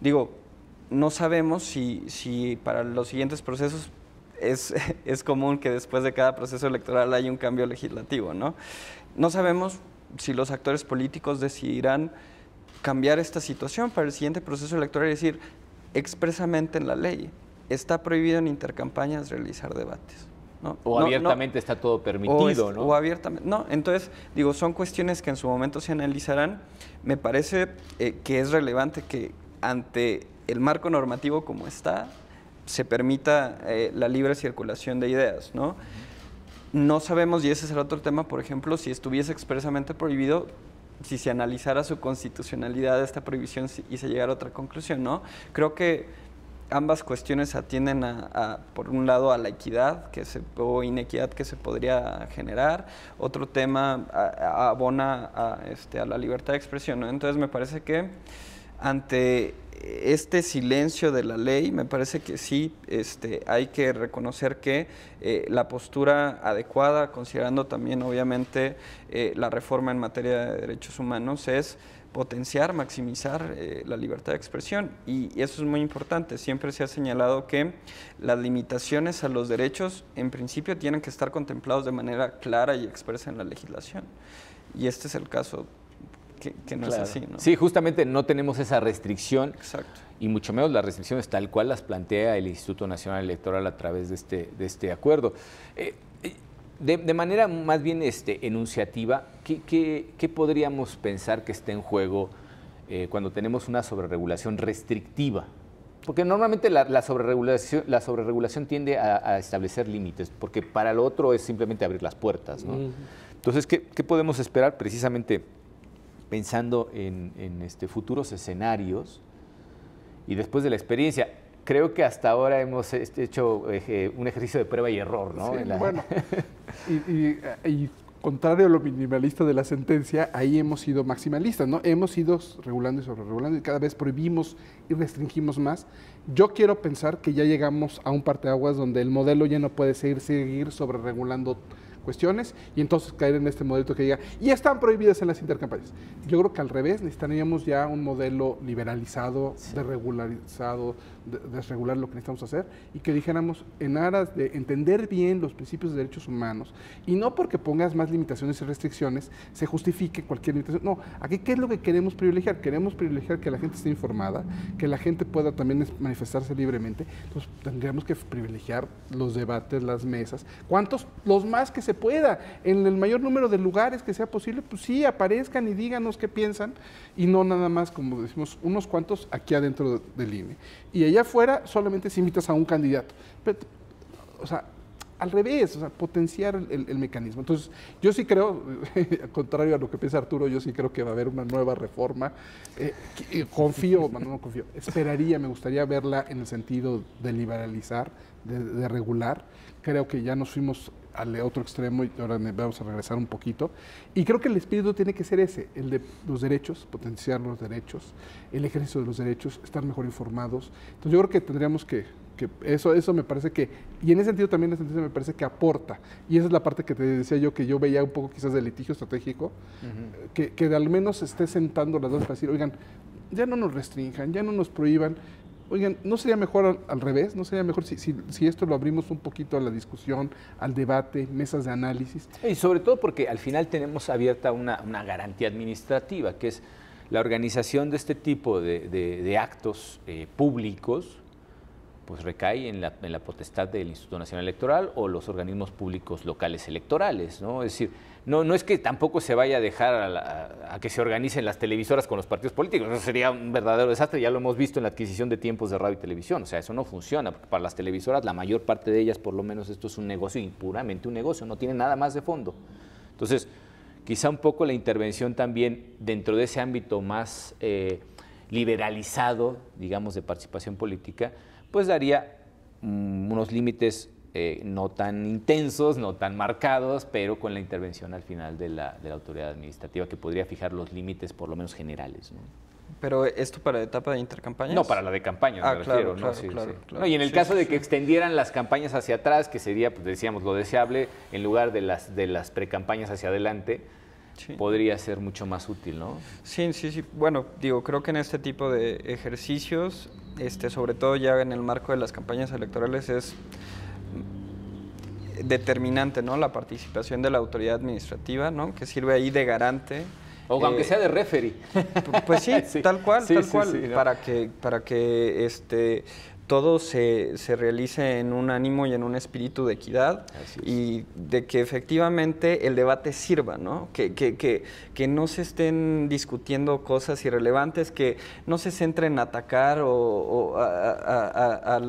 Digo, no sabemos si para los siguientes procesos es común que después de cada proceso electoral haya un cambio legislativo, ¿no? No sabemos si los actores políticos decidirán cambiar esta situación para el siguiente proceso electoral y decir expresamente en la ley, está prohibido en intercampañas realizar debates, ¿no? O abiertamente está todo permitido, ¿no? O abiertamente, no. Entonces, digo, son cuestiones que en su momento se analizarán. Me parece que es relevante que ante el marco normativo como está, se permita la libre circulación de ideas, ¿no? No sabemos, y ese será otro tema, por ejemplo, si estuviese expresamente prohibido, si se analizara su constitucionalidad de esta prohibición y se llegara a otra conclusión, ¿no? Creo que ambas cuestiones atienden por un lado, a la equidad o inequidad que se podría generar. Otro tema abona a la libertad de expresión, ¿no? Entonces, me parece que ante este silencio de la ley, me parece que sí hay que reconocer que la postura adecuada, considerando también obviamente la reforma en materia de derechos humanos, es potenciar, maximizar la libertad de expresión, y eso es muy importante. Siempre se ha señalado que las limitaciones a los derechos en principio tienen que estar contemplados de manera clara y expresa en la legislación, y este es el caso que no es así, ¿no? Sí, justamente no tenemos esa restricción. Exacto. Y mucho menos las restricciones tal cual las plantea el Instituto Nacional Electoral a través de este acuerdo. De manera más bien enunciativa, ¿qué podríamos pensar que esté en juego cuando tenemos una sobreregulación restrictiva? Porque normalmente la sobreregulación tiende a establecer límites, porque para lo otro es simplemente abrir las puertas, ¿no? Entonces, ¿qué podemos esperar precisamente pensando en futuros escenarios y después de la experiencia? Creo que hasta ahora hemos hecho un ejercicio de prueba y error, ¿no? Sí, bueno, y contrario a lo minimalista de la sentencia, ahí hemos sido maximalistas, ¿no? Hemos ido regulando y sobreregulando y cada vez prohibimos y restringimos más. Yo quiero pensar que ya llegamos a un parteaguas donde el modelo ya no puede seguir sobreregulando cuestiones y entonces caer en este modelo que diga, y están prohibidas en las intercampañas. Yo creo que al revés, necesitaríamos ya un modelo liberalizado, desregularizado, desregular lo que necesitamos hacer y que dijéramos en aras de entender bien los principios de derechos humanos y no porque pongas más limitaciones y restricciones se justifique cualquier limitación. No, aquí ¿qué es lo que queremos privilegiar? Queremos privilegiar que la gente esté informada, que la gente pueda también manifestarse libremente. Entonces tendríamos que privilegiar los debates, las mesas. ¿Cuántos? Los más que se pueda. En el mayor número de lugares que sea posible, pues sí, aparezcan y díganos qué piensan y no nada más, como decimos, unos cuantos aquí adentro del INE. Y allá afuera solamente si invitas a un candidato. Pero, o sea, al revés, o sea, potenciar el mecanismo. Entonces, yo sí creo, al contrario a lo que piensa Arturo, yo sí creo que va a haber una nueva reforma. Confío, bueno, no confío, esperaría, me gustaría verla en el sentido de liberalizar, de regular. Creo que ya nos fuimos al otro extremo y ahora vamos a regresar un poquito. Y creo que el espíritu tiene que ser ese, el de los derechos, potenciar los derechos, el ejercicio de los derechos, estar mejor informados. Entonces yo creo que tendríamos que eso me parece que, y en ese sentido también la sentencia me parece que aporta, y esa es la parte que te decía yo, que yo veía un poco quizás de litigio estratégico, que al menos esté sentando las dos para decir, oigan, ya no nos restrinjan, ya no nos prohíban. Oigan, ¿no sería mejor al revés? ¿No sería mejor si esto lo abrimos un poquito a la discusión, al debate, mesas de análisis? Y sobre todo porque al final tenemos abierta una garantía administrativa, que es la organización de este tipo de actos públicos, pues recae en la potestad del Instituto Nacional Electoral o los organismos públicos locales electorales, ¿no? Es decir, no es que tampoco se vaya a dejar a que se organicen las televisoras con los partidos políticos, eso sería un verdadero desastre, ya lo hemos visto en la adquisición de tiempos de radio y televisión, o sea, eso no funciona, porque para las televisoras, la mayor parte de ellas, por lo menos esto es un negocio y puramente un negocio, no tiene nada más de fondo. Entonces, quizá un poco la intervención también dentro de ese ámbito más liberalizado, digamos, de participación política, pues daría unos límites no tan intensos, no tan marcados, pero con la intervención al final de la autoridad administrativa que podría fijar los límites por lo menos generales, ¿no? ¿Pero esto para la etapa de intercampañas? No, para la de campañas, me refiero. Claro, ¿no? Sí, claro, sí. claro. No, y en el caso de que extendieran las campañas hacia atrás, que sería, pues decíamos, lo deseable, en lugar de las precampañas hacia adelante, sí, podría ser mucho más útil, ¿no? Sí. Bueno, digo, creo que en este tipo de ejercicios, sobre todo ya en el marco de las campañas electorales, es determinante, ¿no? La participación de la autoridad administrativa, ¿no? Que sirve ahí de garante. O aunque sea de referee. Pues sí, sí, tal cual, sí, ¿no? para que todo se realice en un ánimo y en un espíritu de equidad y de que efectivamente el debate sirva, ¿no? Que no se estén discutiendo cosas irrelevantes, que no se centren en atacar a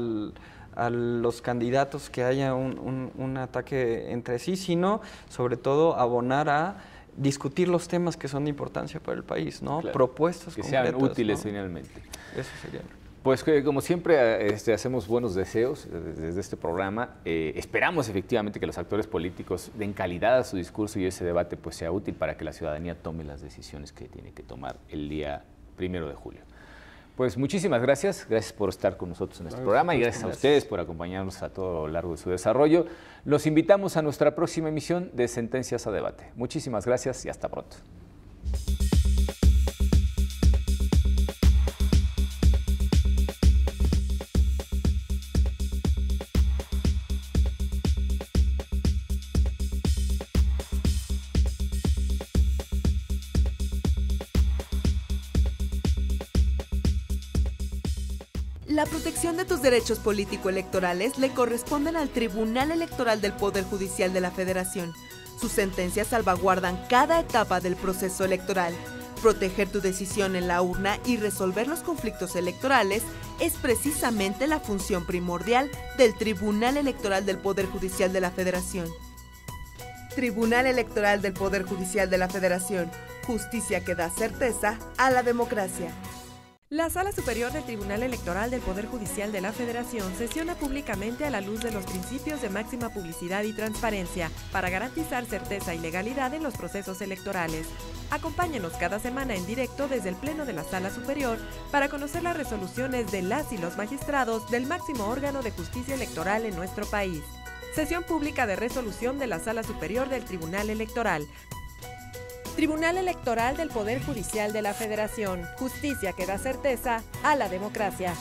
los candidatos, que haya un ataque entre sí, sino sobre todo abonar a discutir los temas que son de importancia para el país, ¿no? Claro, propuestas que concretas, sean útiles, ¿no? finalmente. Eso sería. Pues como siempre hacemos buenos deseos desde este programa. Esperamos efectivamente que los actores políticos den calidad a su discurso y ese debate pues sea útil para que la ciudadanía tome las decisiones que tiene que tomar el día 1 de julio. Pues muchísimas gracias por estar con nosotros en este programa y gracias a ustedes por acompañarnos a todo lo largo de su desarrollo. Los invitamos a nuestra próxima emisión de Sentencias a Debate. Muchísimas gracias y hasta pronto. La protección de tus derechos político-electorales le corresponden al Tribunal Electoral del Poder Judicial de la Federación. Sus sentencias salvaguardan cada etapa del proceso electoral. Proteger tu decisión en la urna y resolver los conflictos electorales es precisamente la función primordial del Tribunal Electoral del Poder Judicial de la Federación. Tribunal Electoral del Poder Judicial de la Federación. Justicia que da certeza a la democracia. La Sala Superior del Tribunal Electoral del Poder Judicial de la Federación sesiona públicamente a la luz de los principios de máxima publicidad y transparencia para garantizar certeza y legalidad en los procesos electorales. Acompáñenos cada semana en directo desde el Pleno de la Sala Superior para conocer las resoluciones de las y los magistrados del máximo órgano de justicia electoral en nuestro país. Sesión pública de resolución de la Sala Superior del Tribunal Electoral. Tribunal Electoral del Poder Judicial de la Federación. Justicia que da certeza a la democracia.